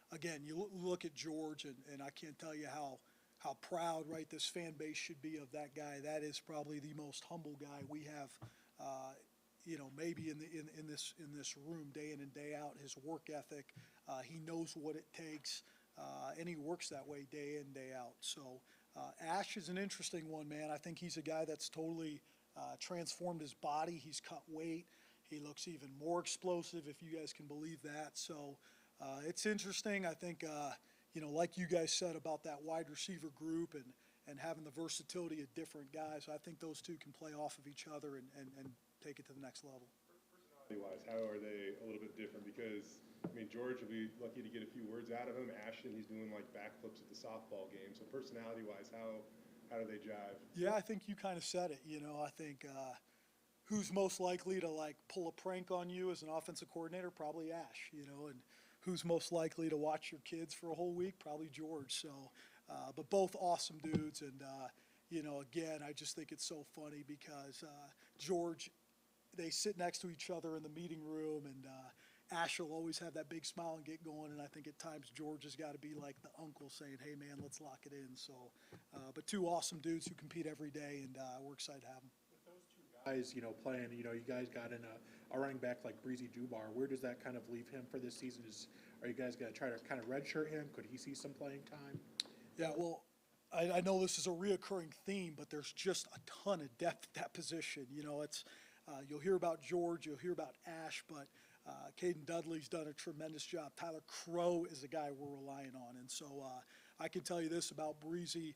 again, you look at George, and I can't tell you how proud, right, this fan base should be of that guy. That is probably the most humble guy we have, maybe in this room day in and day out. His work ethic, he knows what it takes, and he works that way day in, day out. So Ash is an interesting one, man. I think he's a guy that's totally transformed his body. He's cut weight. He looks even more explosive, if you guys can believe that. So it's interesting. I think, like you guys said about that wide receiver group and having the versatility of different guys, I think those two can play off of each other and take it to the next level.
Personality-wise, how are they a little bit different? Because, George will be lucky to get a few words out of him. Ashton, he's doing like backflips at the softball game. So personality-wise, how do they jive?
Yeah, I think you kind of said it. I think who's most likely to pull a prank on you as an offensive coordinator? Probably Ash. And who's most likely to watch your kids for a whole week? Probably George. So, but both awesome dudes. And, again, I just think it's so funny because George, they sit next to each other in the meeting room, and Ash will always have that big smile and get going. And I think at times George has got to be like the uncle saying, hey, man, let's lock it in. So, but two awesome dudes who compete every day, and we're excited to have them.
Guys, playing, you guys got in a running back like Breezy Dubar. Where does that kind of leave him for this season? Are you guys going to try to kind of redshirt him? Could he see some playing time?
Yeah, well, I know this is a reoccurring theme, but there's just a ton of depth at that position. It's you'll hear about George, you'll hear about Ash, but Caden Dudley's done a tremendous job. Tyler Crow is the guy we're relying on. And so I can tell you this about Breezy.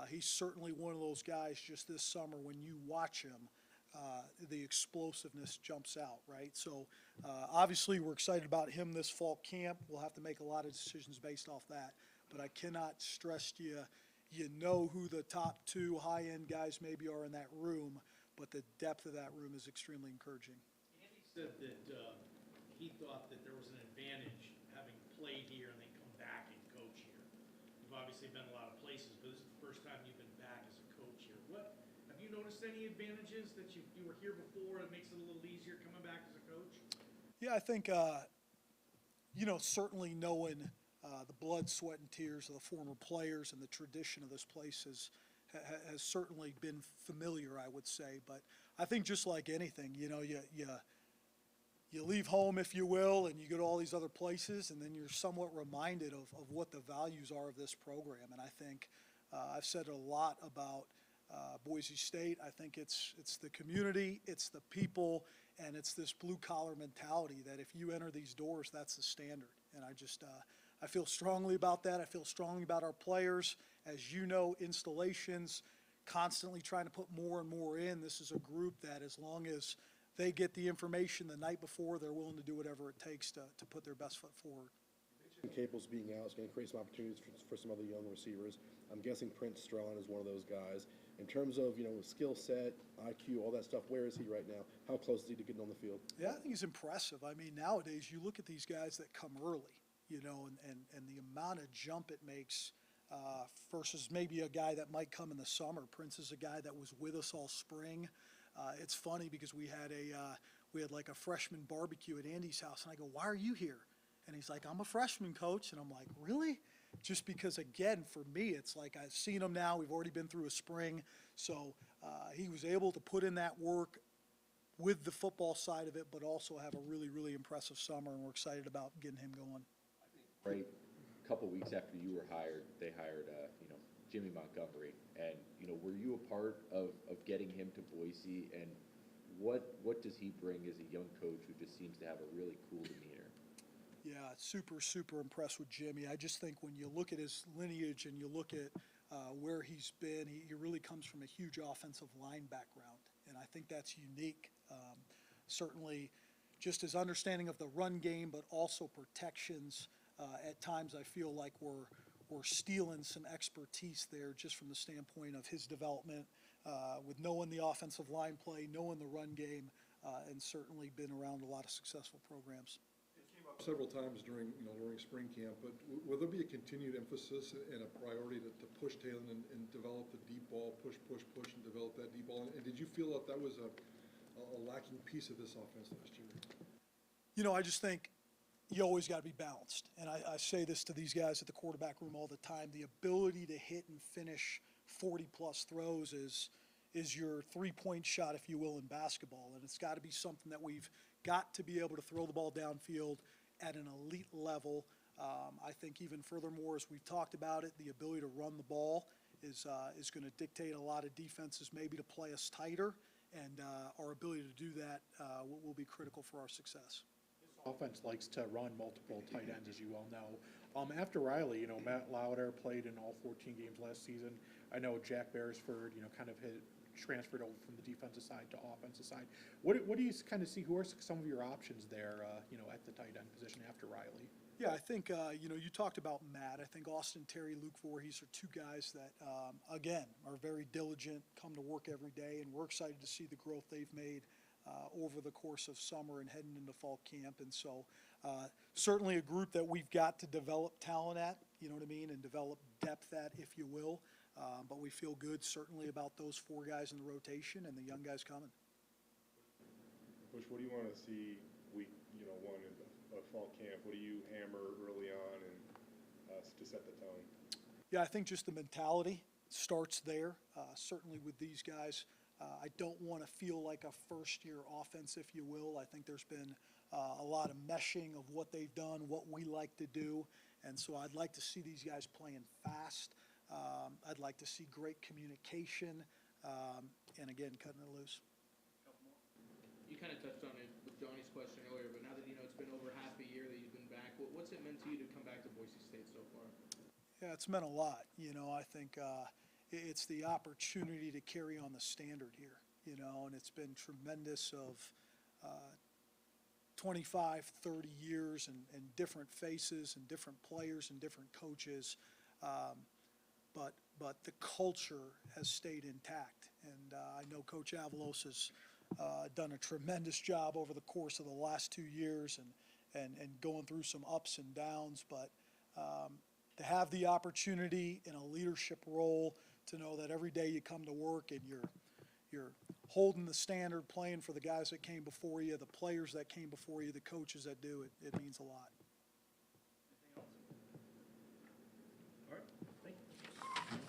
He's certainly one of those guys just this summer when you watch him, the explosiveness jumps out, right? So obviously we're excited about him this fall camp. We'll have to make a lot of decisions based off that. But I cannot stress to you, you know who the top two high-end guys maybe are in that room, but the depth of that room is extremely encouraging.
Andy said that he thought that there was an advantage having played here and then come back and coach here. You've obviously been a lot of places, but this is the first time you've been back as a coach here. Have you noticed any advantages that you were here before that makes it a little easier coming back as a coach?
Yeah, I think, certainly knowing the blood, sweat, and tears of the former players and the tradition of this place has certainly been familiar, I would say. But I think just like anything, you leave home, if you will, and you go to all these other places, and then you're somewhat reminded of what the values are of this program. And I think I've said a lot about Boise State. I think it's the community, it's the people, and it's this blue-collar mentality that if you enter these doors, that's the standard. And I feel strongly about that. I feel strongly about our players. As you know, installations, constantly trying to put more and more in. This is a group that as long as they get the information the night before, they're willing to do whatever it takes to put their best foot forward.
Caples being out is going to create some opportunities for some other young receivers. I'm guessing Prince Strawn is one of those guys. In terms of, skill set, IQ, all that stuff, where is he right now? How close is he to getting on the field?
Yeah, I think he's impressive. I mean, nowadays you look at these guys that come early, and the amount of jump it makes versus maybe a guy that might come in the summer. Prince is a guy that was with us all spring. It's funny because we had like a freshman barbecue at Andy's house, and I go, "Why are you here?" And he's like, "I'm a freshman, coach." And I'm like, "Really?" Just because, again, for me, it's like I've seen him now. We've already been through a spring. So he was able to put in that work with the football side of it, but also have a really, really impressive summer, and we're excited about getting him going.
Right, a couple weeks after you were hired, they hired, Jimmy Montgomery. And, were you a part of getting him to Boise? And what does he bring as a young coach who just seems to have a really cool demeanor?
Yeah, super, super impressed with Jimmy. I just think when you look at his lineage and you look at where he's been, he really comes from a huge offensive line background, and I think that's unique. Certainly just his understanding of the run game, but also protections. At times I feel like we're stealing some expertise there just from the standpoint of his development with knowing the offensive line play, knowing the run game, and certainly been around a lot of successful programs.
Several times during spring camp, but will there be a continued emphasis and a priority to push Talon and develop the deep ball, push, and develop that deep ball? And did you feel that was a lacking piece of this offense last year?
I just think you always got to be balanced. And I say this to these guys at the quarterback room all the time. The ability to hit and finish 40-plus throws is your three-point shot, if you will, in basketball. And it's got to be something that we've got to be able to throw the ball downfield at an elite level. I think even furthermore, as we've talked about it, the ability to run the ball is going to dictate a lot of defenses maybe to play us tighter, and our ability to do that will be critical for our success.
Offense likes to run multiple tight ends, as you well know. After Riley, Matt Lauder played in all 14 games last season. I know Jack Beresford, kind of transferred over from the defensive side to offensive side. What do you kind of see? Who are some of your options there, at the tight end position after Riley?
Yeah, I think, you talked about Matt. I think Austin Terry, Luke Voorhees are two guys that, again, are very diligent, come to work every day, and we're excited to see the growth they've made over the course of summer and heading into fall camp. And so certainly a group that we've got to develop talent at, you know what I mean, and develop depth at, if you will. But we feel good certainly about those 4 guys in the rotation and the young guys coming.
Bush, what do you want to see week, 1 of fall camp? What do you hammer early on and to set the tone?
Yeah, I think just the mentality starts there. Certainly with these guys, I don't want to feel like a first-year offense, if you will. I think there's been a lot of meshing of what they've done, what we like to do, and so I'd like to see these guys playing fast. I'd like to see great communication, and again, cutting it loose.
You kind of touched on it with Johnny's question earlier, but now that it's been over half a year that you've been back, what's it meant to you to come back to Boise State so far?
Yeah, it's meant a lot. I think it's the opportunity to carry on the standard here, and it's been tremendous of 25, 30 years and different faces and different players and different coaches. But the culture has stayed intact. And I know Coach Avalos has done a tremendous job over the course of the last 2 years and going through some ups and downs. But to have the opportunity in a leadership role, to know that every day you come to work and you're holding the standard, playing for the guys that came before you, the players that came before you, the coaches that do it, it means a lot.
All right, thank you.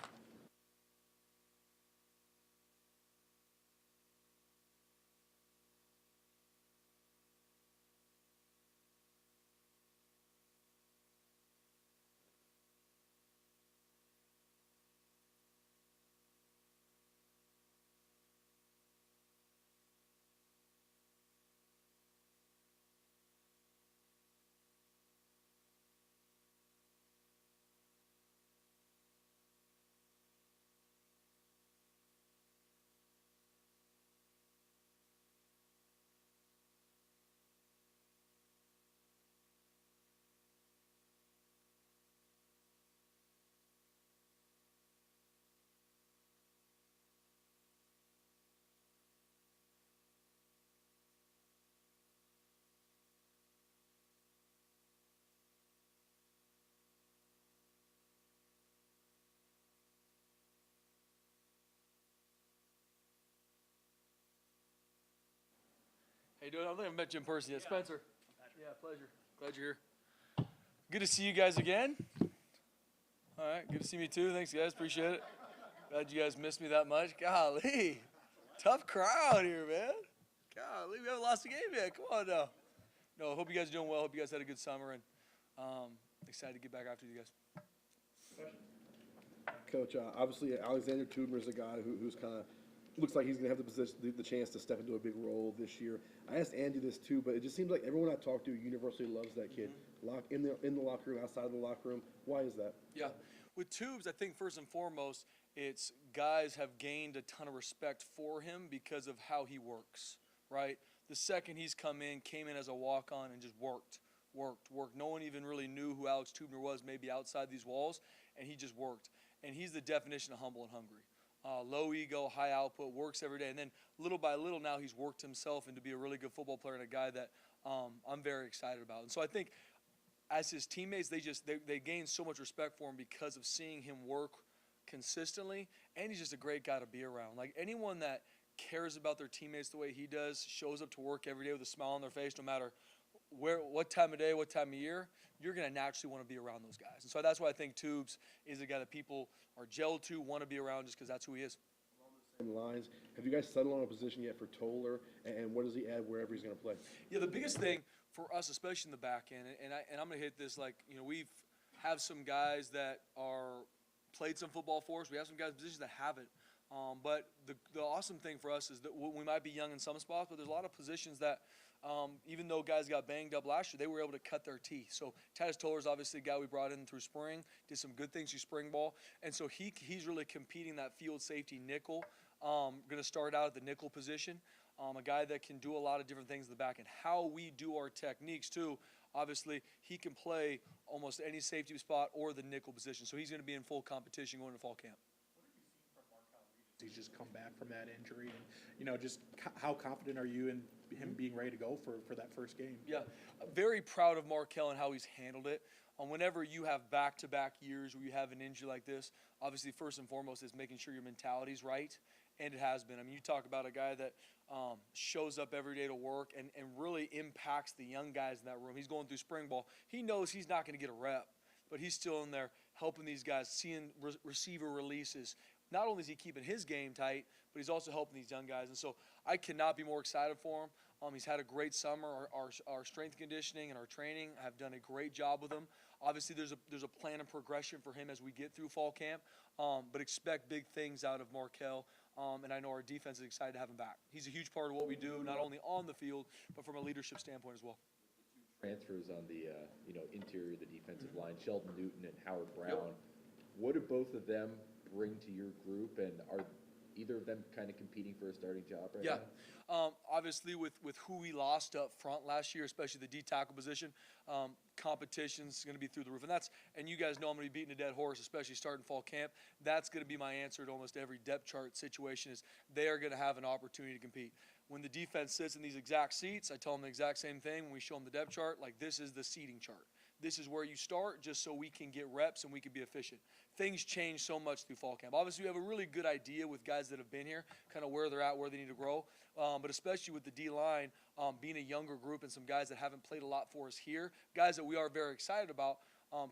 Hey, dude, I don't think I've met you in person yet. Spencer. Yeah, pleasure. Glad you're here. Good to see you guys again. All right, good to see me too. Thanks, guys. Appreciate it. Glad you guys missed me that much. Golly, tough crowd here, man. Golly, we haven't lost a game yet. Come on now. No, hope you guys are doing well. Hope you guys had a good summer, and excited to get back after you guys.
Coach, obviously Alexander Tudor is a guy who's kind of looks like he's going to have the chance to step into a big role this year. I asked Andy this too, but it just seems like everyone I talk to universally loves that kid. In the locker room, outside of the locker room. Why is that?
Yeah, with Tubes, I think first and foremost, it's guys have gained a ton of respect for him because of how he works, right? The second he's came in as a walk-on and just worked. No one even really knew who Alex Tubner was, maybe outside these walls, and he just worked. And he's the definition of humble and hungry. Low ego, high output, works every day. And then little by little now he's worked himself into be a really good football player and a guy that I'm very excited about. And so I think as his teammates, they gain so much respect for him because of seeing him work consistently. And he's just a great guy to be around. Like anyone that cares about their teammates the way he does, shows up to work every day with a smile on their face, no matter what time of day, what time of year, you're going to naturally want to be around those guys. And so that's why I think Tubes is a guy that people are gelled to, want to be around just because that's who he is.
Along the same lines, have you guys settled on a position yet for Toller, and what does he add wherever he's going to play?
Yeah, the biggest thing for us, especially in the back end, and I'm going to hit this, like, we've have some guys that are played some football for us. We have some guys in positions that haven't. But the awesome thing for us is that we might be young in some spots, but there's a lot of positions that even though guys got banged up last year, they were able to cut their teeth. So Titus Toller is obviously a guy we brought in through spring, did some good things through spring ball. And so he's really competing that field safety nickel. Going to start out at the nickel position. A guy that can do a lot of different things in the back end. How we do our techniques too, obviously he can play almost any safety spot or the nickel position. So he's going to be in full competition going to fall camp.
He's just come back from that injury, and just how confident are you in him being ready to go for that first game.
Yeah, very proud of Markel and how he's handled it. Whenever you have back-to-back years where you have an injury like this, obviously first and foremost is making sure your mentality's right, and it has been. I mean, you talk about a guy that shows up every day to work and really impacts the young guys in that room. He's going through spring ball. He knows he's not going to get a rep, but he's still in there helping these guys, seeing receiver releases. Not only is he keeping his game tight, but he's also helping these young guys. And so I cannot be more excited for him. He's had a great summer. Our strength conditioning and our training have done a great job with him. Obviously, there's a plan and progression for him as we get through fall camp, but expect big things out of Markel. And I know our defense is excited to have him back. He's a huge part of what we do, not only on the field, but from a leadership standpoint as well.
Transfers on the interior of the defensive line, Sheldon Newton and Howard Brown. What do both of them bring to your group, and are either of them kind of competing for a starting job right now?
Obviously with who we lost up front last year, especially the D tackle position, competition's going to be through the roof. And you guys know I'm going to be beating a dead horse, especially starting fall camp. That's going to be my answer to almost every depth chart situation is they are going to have an opportunity to compete. When the defense sits in these exact seats, I tell them the exact same thing when we show them the depth chart, like this is the seating chart. This is where you start just so we can get reps and we can be efficient. Things change so much through fall camp. Obviously, we have a really good idea with guys that have been here, kind of where they're at, where they need to grow. But especially with the D-line, being a younger group and some guys that haven't played a lot for us here, guys that we are very excited about,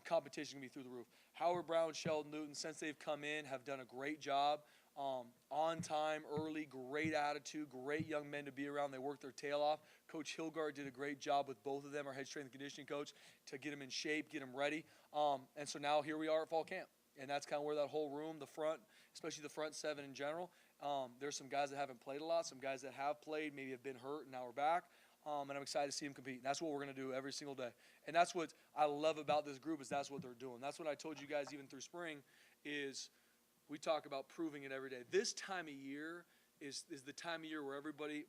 competition can be through the roof. Howard Brown, Sheldon Newton, since they've come in, have done a great job. On time, early, great attitude, great young men to be around. They work their tail off. Coach Hilgard did a great job with both of them, our head strength and conditioning coach, to get them in shape, get them ready. And so now here we are at fall camp. And that's kind of where that whole room, the front, especially the front seven in general, there's some guys that haven't played a lot, some guys that have played, maybe have been hurt, and now we're back. And I'm excited to see them compete. And that's what we're going to do every single day. And that's what I love about this group is that's what they're doing. That's what I told you guys even through spring is we talk about proving it every day. This time of year is the time of year where everybody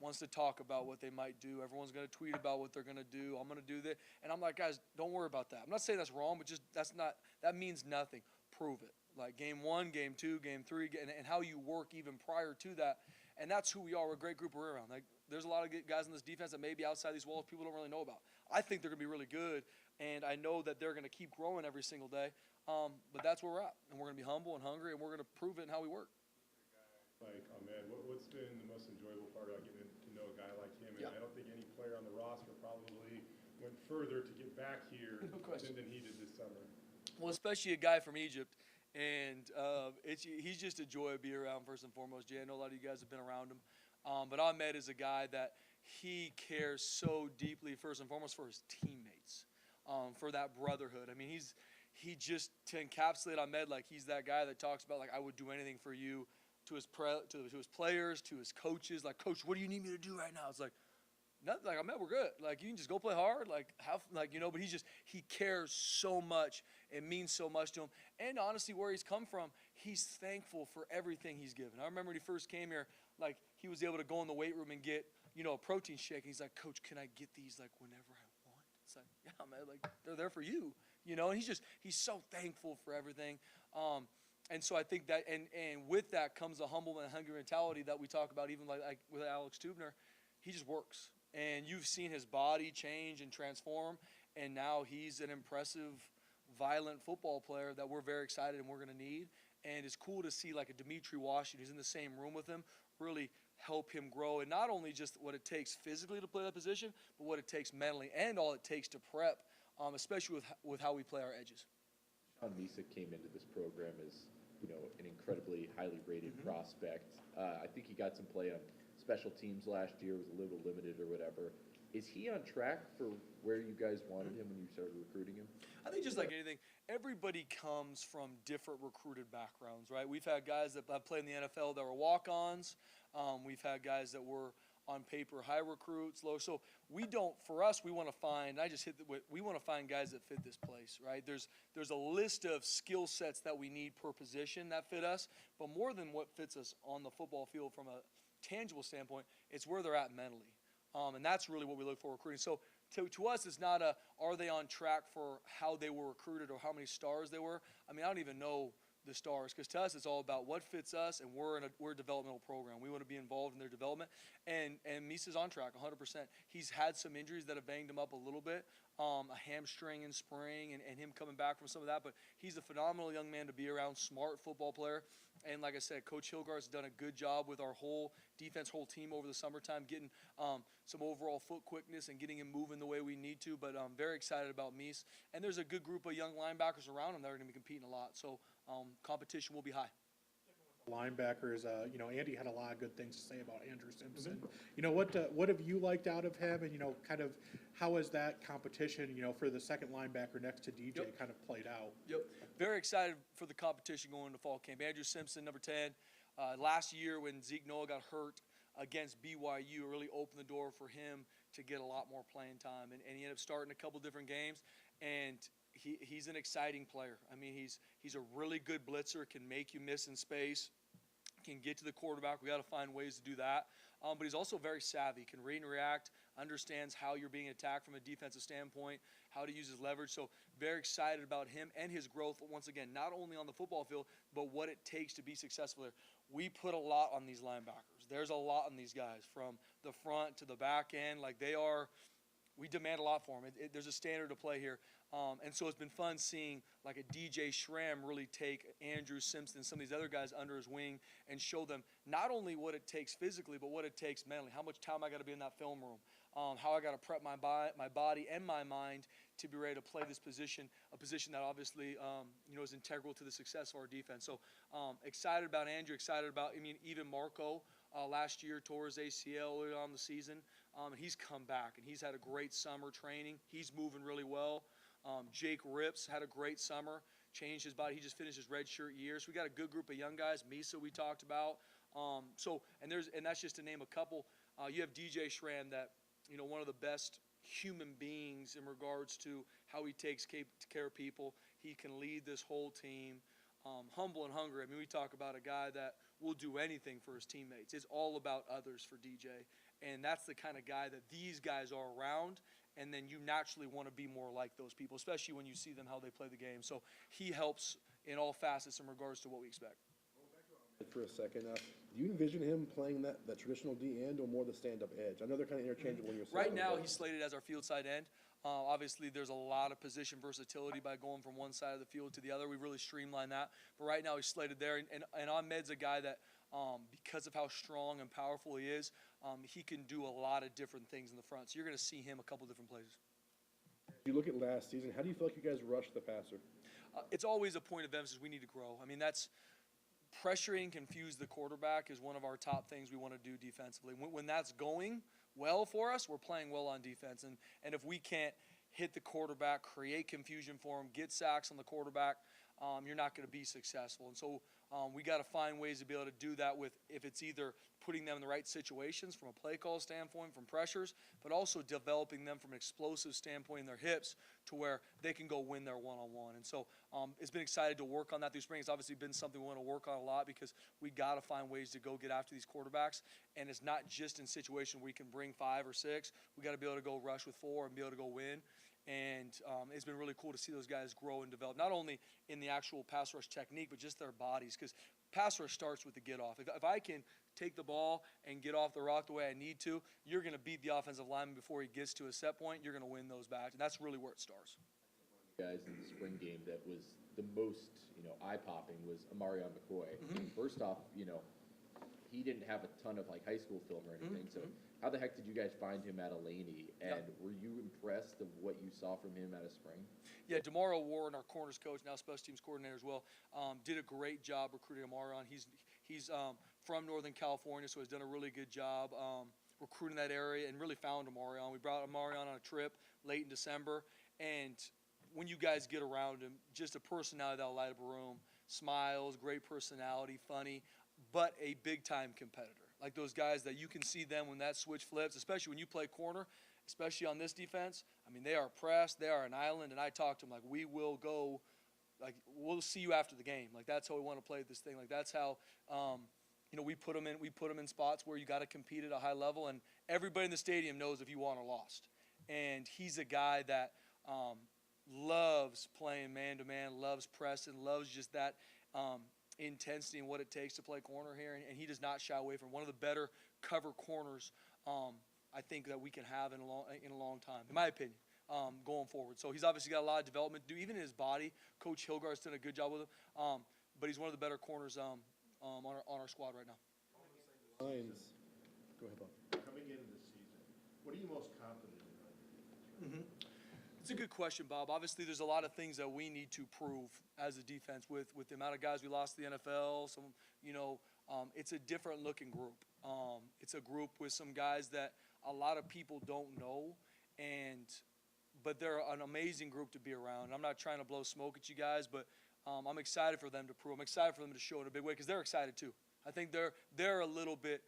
wants to talk about what they might do. Everyone's going to tweet about what they're going to do. I'm going to do that. And I'm like, guys, don't worry about that. I'm not saying that's wrong, but just that means nothing. Prove it. Like game 1, game 2, game 3, and how you work even prior to that. And that's who we are. We're a great group we're around. Like there's a lot of guys in this defense that maybe outside these walls people don't really know about. I think they're going to be really good, and I know that they're going to keep growing every single day. But that's where we're at, and we're going to be humble and hungry, and we're going to prove it in how we work.
Like, what's been the most enjoyable part about getting to know a guy like him? And I don't think any player on the roster probably went further to get back here than he did this summer.
Well, especially a guy from Egypt, and he's just a joy to be around first and foremost. Jay, I know a lot of you guys have been around him, but Ahmed is a guy that he cares so deeply first and foremost for his teammates, for that brotherhood. I mean, he just, to encapsulate Ahmed, like he's that guy that talks about like I would do anything for you. To his players, to his coaches, like, Coach, what do you need me to do right now? It's like, nothing. Like, Ahmed, we're good. Like, you can just go play hard. Like, but he cares so much. It means so much to him. And honestly, where he's come from, he's thankful for everything he's given. I remember when he first came here, like, he was able to go in the weight room and get, a protein shake. He's like, Coach, can I get these, like, whenever I want? It's like, yeah, man, like, they're there for you, and he's so thankful for everything. And so I think that, and with that comes a humble and hungry mentality that we talk about, even like with Alex Tubner. He just works, and you've seen his body change and transform, and now he's an impressive, violent football player that we're very excited and we're going to need. And it's cool to see like a Dimitri Washington who's in the same room with him really help him grow, and not only just what it takes physically to play that position, but what it takes mentally and all it takes to prep, especially with how we play our edges.
Sean Misa came into this program as an incredibly highly rated prospect. I think he got some play on special teams last year, was a little limited or whatever. Is he on track for where you guys wanted him when you started recruiting him?
I think just like anything, everybody comes from different recruited backgrounds, right? We've had guys that have played in the NFL that were walk-ons. We've had guys that were on paper high recruits, low. So we want to find, we want to find guys that fit this place, right? There's a list of skill sets that we need per position that fit us, but more than what fits us on the football field from a tangible standpoint, it's where they're at mentally. And that's really what we look for recruiting. So to us, it's not are they on track for how they were recruited or how many stars they were. I mean, I don't even know the stars, because to us it's all about what fits us, and we're a developmental program. We want to be involved in their development, and Misa's on track 100%. He's had some injuries that have banged him up a little bit, a hamstring in spring, and him coming back from some of that, but he's a phenomenal young man to be around, smart football player. And like I said, Coach Hilgar's done a good job with our whole defense, whole team over the summertime, getting some overall foot quickness and getting him moving the way we need to. But I'm very excited about Mies. And there's a good group of young linebackers around him that are going to be competing a lot. So competition will be high.
Linebackers, Andy had a lot of good things to say about Andrew Simpson. What have you liked out of him, and kind of how has that competition, for the second linebacker next to DJ kind of played out?
Yep, very excited for the competition going into fall camp. Andrew Simpson, number 10. Last year when Zeke Noah got hurt against BYU, it really opened the door for him to get a lot more playing time, and he ended up starting a couple different games, and he's an exciting player. I mean, he's a really good blitzer, can make you miss in space, can get to the quarterback. We got to find ways to do that. But he's also very savvy, can read and react, understands how you're being attacked from a defensive standpoint, how to use his leverage. So very excited about him and his growth, once again, not only on the football field, but what it takes to be successful there. We put a lot on these linebackers. There's a lot on these guys, from the front to the back end. Like, we demand a lot for them. There's a standard to play here. And so it's been fun seeing like a DJ Schramm really take Andrew Simpson, some of these other guys under his wing, and show them not only what it takes physically, but what it takes mentally. How much time I got to be in that film room, how I got to prep my body and my mind to be ready to play this position, a position that obviously is integral to the success of our defense. So excited about Andrew, excited about, even Marco. Last year tore his ACL early on in the season. He's come back, and he's had a great summer training. He's moving really well. Jake Rips had a great summer, changed his body. He just finished his redshirt year. So we got a good group of young guys. Misa we talked about. And that's just to name a couple. You have DJ Schramm, that one of the best human beings in regards to how he takes care of people. He can lead this whole team. Humble and hungry. We talk about a guy that will do anything for his teammates. It's all about others for DJ. And that's the kind of guy that these guys are around, and then you naturally want to be more like those people, especially when you see them how they play the game. So he helps in all facets in regards to what we expect.
For a second, do you envision him playing that traditional D end or more the stand-up edge? I know they're kind of interchangeable when you're
right now. He's slated as our field side end. Obviously, there's a lot of position versatility by going from one side of the field to the other. We've really streamlined that. But right now, he's slated there. And Ahmed's a guy that, because of how strong and powerful he is, he can do a lot of different things in the front. So you're going to see him a couple different places.
You look at last season, how do you feel like you guys rushed the passer?
It's always a point of emphasis. We need to grow. That's pressuring, confuse the quarterback is one of our top things we want to do defensively. When that's going well for us, we're playing well on defense. And if we can't hit the quarterback, create confusion for him, get sacks on the quarterback, you're not going to be successful. And so we got to find ways to be able to do that with, if it's either putting them in the right situations from a play call standpoint, from pressures, but also developing them from an explosive standpoint in their hips to where they can go win their one-on-one. And so it's been excited to work on that through spring. It's obviously been something we want to work on a lot, because we got to find ways to go get after these quarterbacks. And it's not just in situations where we can bring 5 or 6. We got to be able to go rush with 4 and be able to go win. And it's been really cool to see those guys grow and develop, not only in the actual pass rush technique, but just their bodies, because pass rush starts with the get off. If I can take the ball and get off the rock the way I need to, you're going to beat the offensive lineman before he gets to a set point. You're going to win those back, and that's really where it starts.
Guys in the spring game that was the most, eye-popping was Amarion McCoy. First off, he didn't have a ton of high school film or anything, so how the heck did you guys find him at Alaney? And were you impressed of what you saw from him out of spring? Yeah,
DeMario Warren, our corners coach, now special teams coordinator as well, did a great job recruiting Amarion. He's from Northern California, so he's done a really good job recruiting that area and really found Amarion. We brought Amarion on a trip late in December, and when you guys get around him, just a personality that'll light up a room, smiles, great personality, funny, but a big-time competitor. Like those guys that you can see them when that switch flips, especially when you play corner, especially on this defense. They are pressed, they are an island, and I talk to them we will go, we'll see you after the game. That's how we want to play this thing. That's how, we put them in spots where you got to compete at a high level, and everybody in the stadium knows if you won or lost. And he's a guy that loves loves playing man-to-man, loves pressing, loves just that intensity and what it takes to play corner here, and he does not shy away from one of the better cover corners I think that we can have in a long time, in my opinion, going forward. So he's obviously got a lot of development to do, even in his body. Coach Hilgar's done a good job with him, but he's one of the better corners on our squad right now.
Lions. Go ahead, Bob.
Coming into the season, what are you most confident in on your defense?
It's a good question, Bob. Obviously, there's a lot of things that we need to prove as a defense with the amount of guys we lost to the NFL. Some, it's a different looking group. It's a group with some guys that a lot of people don't know, but they're an amazing group to be around. I'm not trying to blow smoke at you guys, but I'm excited for them to prove. I'm excited for them to show in a big way because they're excited too. I think they're a little bit.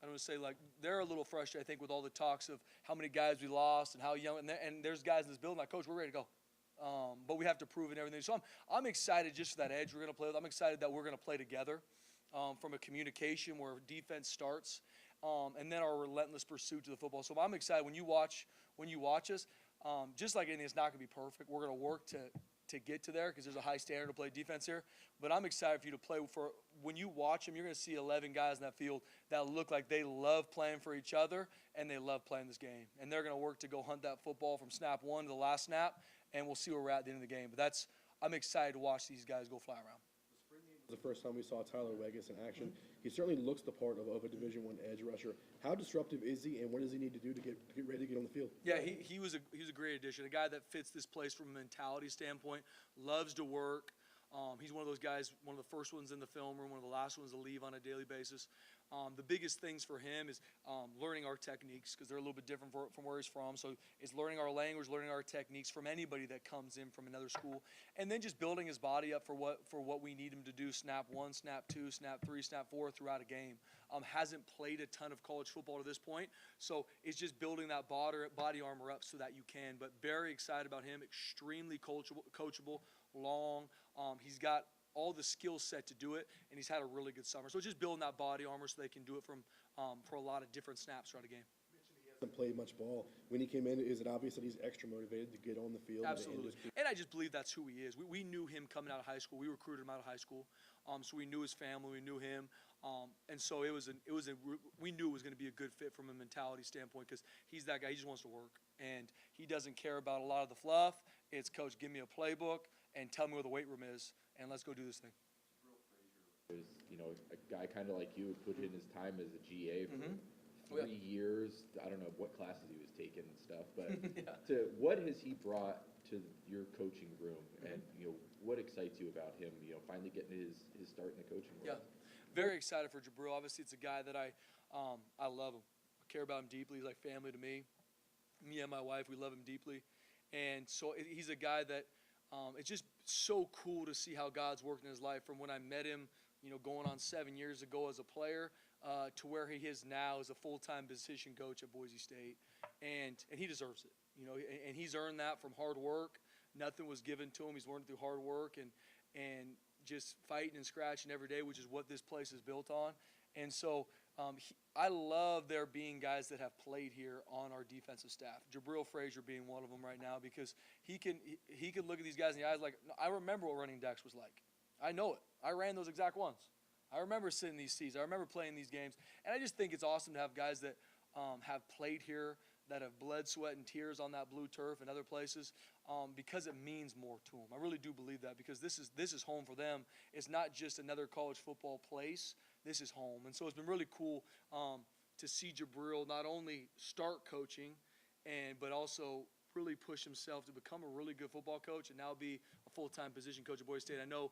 I don't want to say like they're a little frustrated, I think, with all the talks of how many guys we lost and how young. And there's guys in this building like, Coach, we're ready to go. But we have to prove it and everything. So I'm excited just for that edge we're going to play with. I'm excited that we're going to play together from a communication where defense starts and then our relentless pursuit to the football. So I'm excited when you watch us, just like anything, it's not going to be perfect. We're going to work to get to there because there's a high standard to play defense here. But I'm excited for you to play for – when you watch them, you're going to see 11 guys in that field that look like they love playing for each other and they love playing this game. And they're going to work to go hunt that football from snap one to the last snap, and we'll see where we're at the end of the game. But I'm excited to watch these guys go fly around.
The first time we saw Tyler Weggis in action, he certainly looks the part of a Division I edge rusher. How disruptive is he, and what does he need to do to get ready to get on the field?
Yeah, he was a great addition, a guy that fits this place from a mentality standpoint, loves to work. He's one of those guys, one of the first ones in the film room, one of the last ones to leave on a daily basis. The biggest things for him is learning our techniques because they're a little bit different from where he's from. So it's learning our language, learning our techniques from anybody that comes in from another school, and then just building his body up for what we need him to do. Snap one, snap two, snap three, snap four throughout a game. Hasn't played a ton of college football to this point, so it's just building that body armor up so that you can. But very excited about him. Extremely coachable, long. He's got all the skill set to do it, and he's had a really good summer. So just building that body armor so they can do it for a lot of different snaps throughout a game.
He hasn't played much ball. When he came in, is it obvious that he's extra motivated to get on the field?
Absolutely. And I just believe that's who he is. We knew him coming out of high school. We recruited him out of high school. So we knew his family. We knew him. And so we knew it was going to be a good fit from a mentality standpoint because he's that guy. He just wants to work. And he doesn't care about a lot of the fluff. It's, Coach, give me a playbook and tell me where the weight room is, and let's go do this thing.
Is, a guy kind of like you put in his time as a GA for 3
Yeah.
years. I don't know what classes he was taking and stuff, but
Yeah.
what has he brought to your coaching room, and what excites you about him? Finally getting his start in the coaching
Yeah,
world.
very excited for Jabril. Obviously, it's a guy that I love him. I care about him deeply. He's like family to me. Me and my wife, we love him deeply, and so he's a guy that it's just so cool to see how God's worked in his life from when I met him, going on 7 years ago as a player to where he is now as a full-time position coach at Boise State, and he deserves it. And he's earned that from hard work. Nothing was given to him. He's learned through hard work and just fighting and scratching every day, which is what this place is built on. And so I love there being guys that have played here on our defensive staff. Jabril Frazier being one of them right now because he can look at these guys in the eyes like, I remember what running decks was like. I know it. I ran those exact ones. I remember sitting in these seats. I remember playing these games. And I just think it's awesome to have guys that have played here, that have bled, sweat, and tears on that blue turf and other places because it means more to them. I really do believe that because this is home for them. It's not just another college football place. This is home. And so it's been really cool to see Jabril not only start coaching but also really push himself to become a really good football coach and now be a full-time position coach at Boise State. I know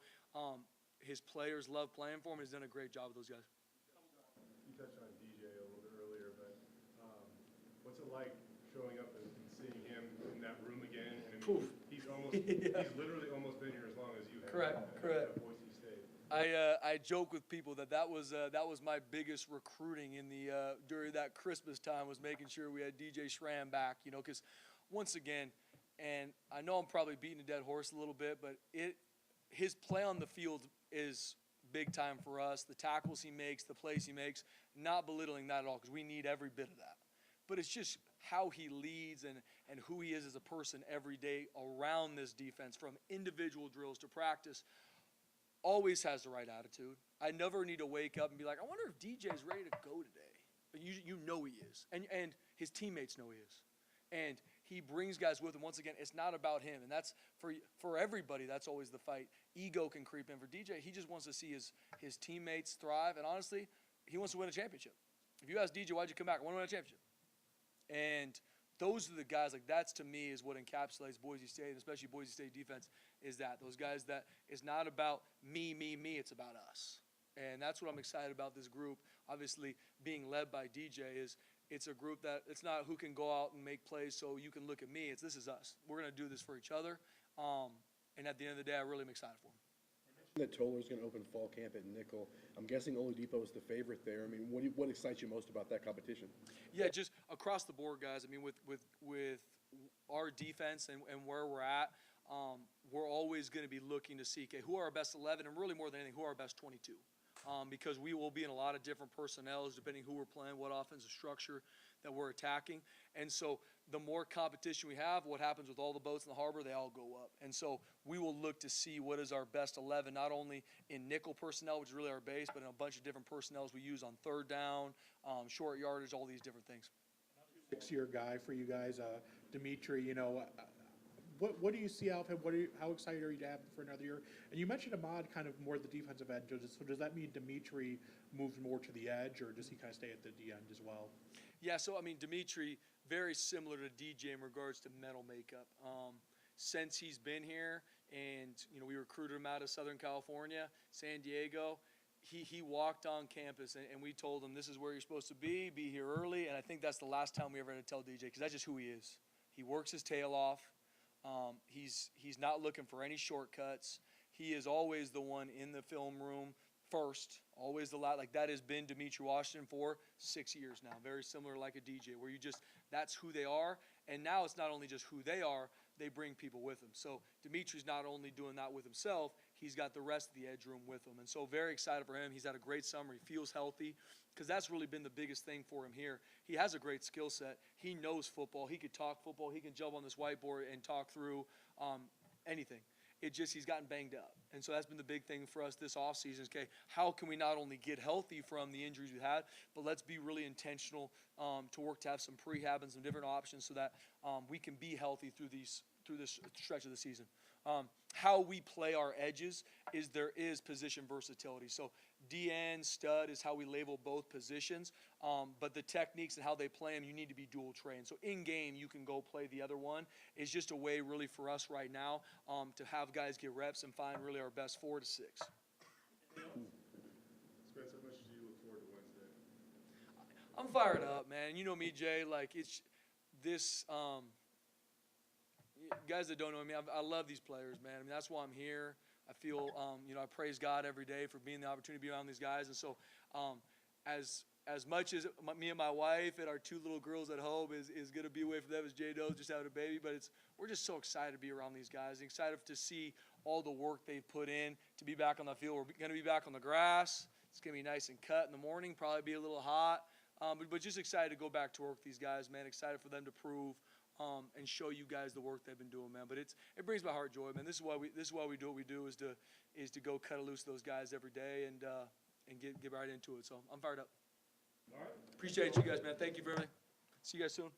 his players love playing for him, and he's done a great job with those guys.
You touched on DJ a little bit earlier, but what's it like showing up and seeing him in that room again? I mean, he's literally almost been here as long as you have.
Correct.
At Boise State.
I joke with people that was my biggest recruiting in during that Christmas time was making sure we had DJ Schramm back, because once again, and I know I'm probably beating a dead horse a little bit, but his play on the field is big time for us. The tackles he makes, the plays he makes, not belittling that at all because we need every bit of that. But it's just how he leads and who he is as a person every day around this defense, from individual drills to practice, always has the right attitude. I never need to wake up and be like, I wonder if DJ's ready to go today. But you know he is. And his teammates know he is. And he brings guys with him. Once again, it's not about him. And that's for everybody, that's always the fight. Ego can creep in. For DJ, he just wants to see his teammates thrive. And honestly, he wants to win a championship. If you ask DJ, why'd you come back? I want to win a championship. And those are the guys, like that's to me is what encapsulates Boise State, and especially Boise State defense, is that those guys that is not about me, it's about us. And that's what I'm excited about this group. Obviously, being led by DJ it's a group that it's not who can go out and make plays so you can look at me. This is us. We're going to do this for each other. And at the end of the day, I really am excited for them.
That Toller's going to open fall camp at Nickel. I'm guessing Oladipo is the favorite there. I mean, what excites you most about that competition?
Yeah, just across the board, guys. I mean, with our defense and where we're at, we're always going to be looking to see, okay, who are our best 11, and really more than anything, who are our best 22. Because we will be in a lot of different personnels depending who we're playing, what offensive structure that we're attacking. And so the more competition we have, what happens with all the boats in the harbor, they all go up. And so we will look to see what is our best 11, not only in nickel personnel, which is really our base, but in a bunch of different personnels we use on third down, short yardage, all these different things.
6-year guy for you guys, Dimitri, you know, what do you see out of him? How excited are you to have him for another year? And you mentioned Ahmad kind of more the defensive end. So does that mean Dimitri moves more to the edge, or does he kind of stay at the D end as well?
Yeah, so I mean, Dimitri, very similar to DJ in regards to mental makeup. Since he's been here, and you know, we recruited him out of Southern California, San Diego. He walked on campus, and we told him this is where you're supposed to be here early. And I think that's the last time we ever had to tell DJ, because that's just who he is. He works his tail off. He's not looking for any shortcuts. He is always the one in the film room first, always the lot. Like that has been Dimitri Washington for 6 years now. Very similar like a DJ, where you just, that's who they are. And now it's not only just who they are, they bring people with them. So Dimitri's not only doing that with himself, he's got the rest of the edge room with him. And so very excited for him. He's had a great summer. He feels healthy, because that's really been the biggest thing for him here. He has a great skill set. He knows football. He could talk football. He can jump on this whiteboard and talk through anything. It just, he's gotten banged up. And so that's been the big thing for us this offseason is, okay, how can we not only get healthy from the injuries we had, but let's be really intentional to work to have some prehab and some different options so that we can be healthy through this stretch of the season. How we play our edges is there is position versatility. So DN, stud is how we label both positions, but the techniques and how they play them, you need to be dual trained. So in game, you can go play the other one. It's just a way really for us right now to have guys get reps and find really our best 4 to 6.
Spencer, how much do you look forward to Wednesday?
I'm fired up, man. You know me, Jay. Like it's this. Guys that don't know me, I love these players, man. I mean, that's why I'm here. I feel, you know, I praise God every day for being the opportunity to be around these guys. And so, as much as me and my wife and our 2 little girls at home is going to be away from them as J-Doe, just having a baby, but we're just so excited to be around these guys. Excited to see all the work they've put in to be back on the field. We're going to be back on the grass. It's going to be nice and cut in the morning, probably be a little hot. But just excited to go back to work with these guys, man. Excited for them to prove and show you guys the work they've been doing, man. But it brings my heart joy, man. This is why we do what we do, is to go cut loose those guys every day and get right into it. So I'm fired up.
All right.
Appreciate you guys, man. Thank you for everything. See you guys soon.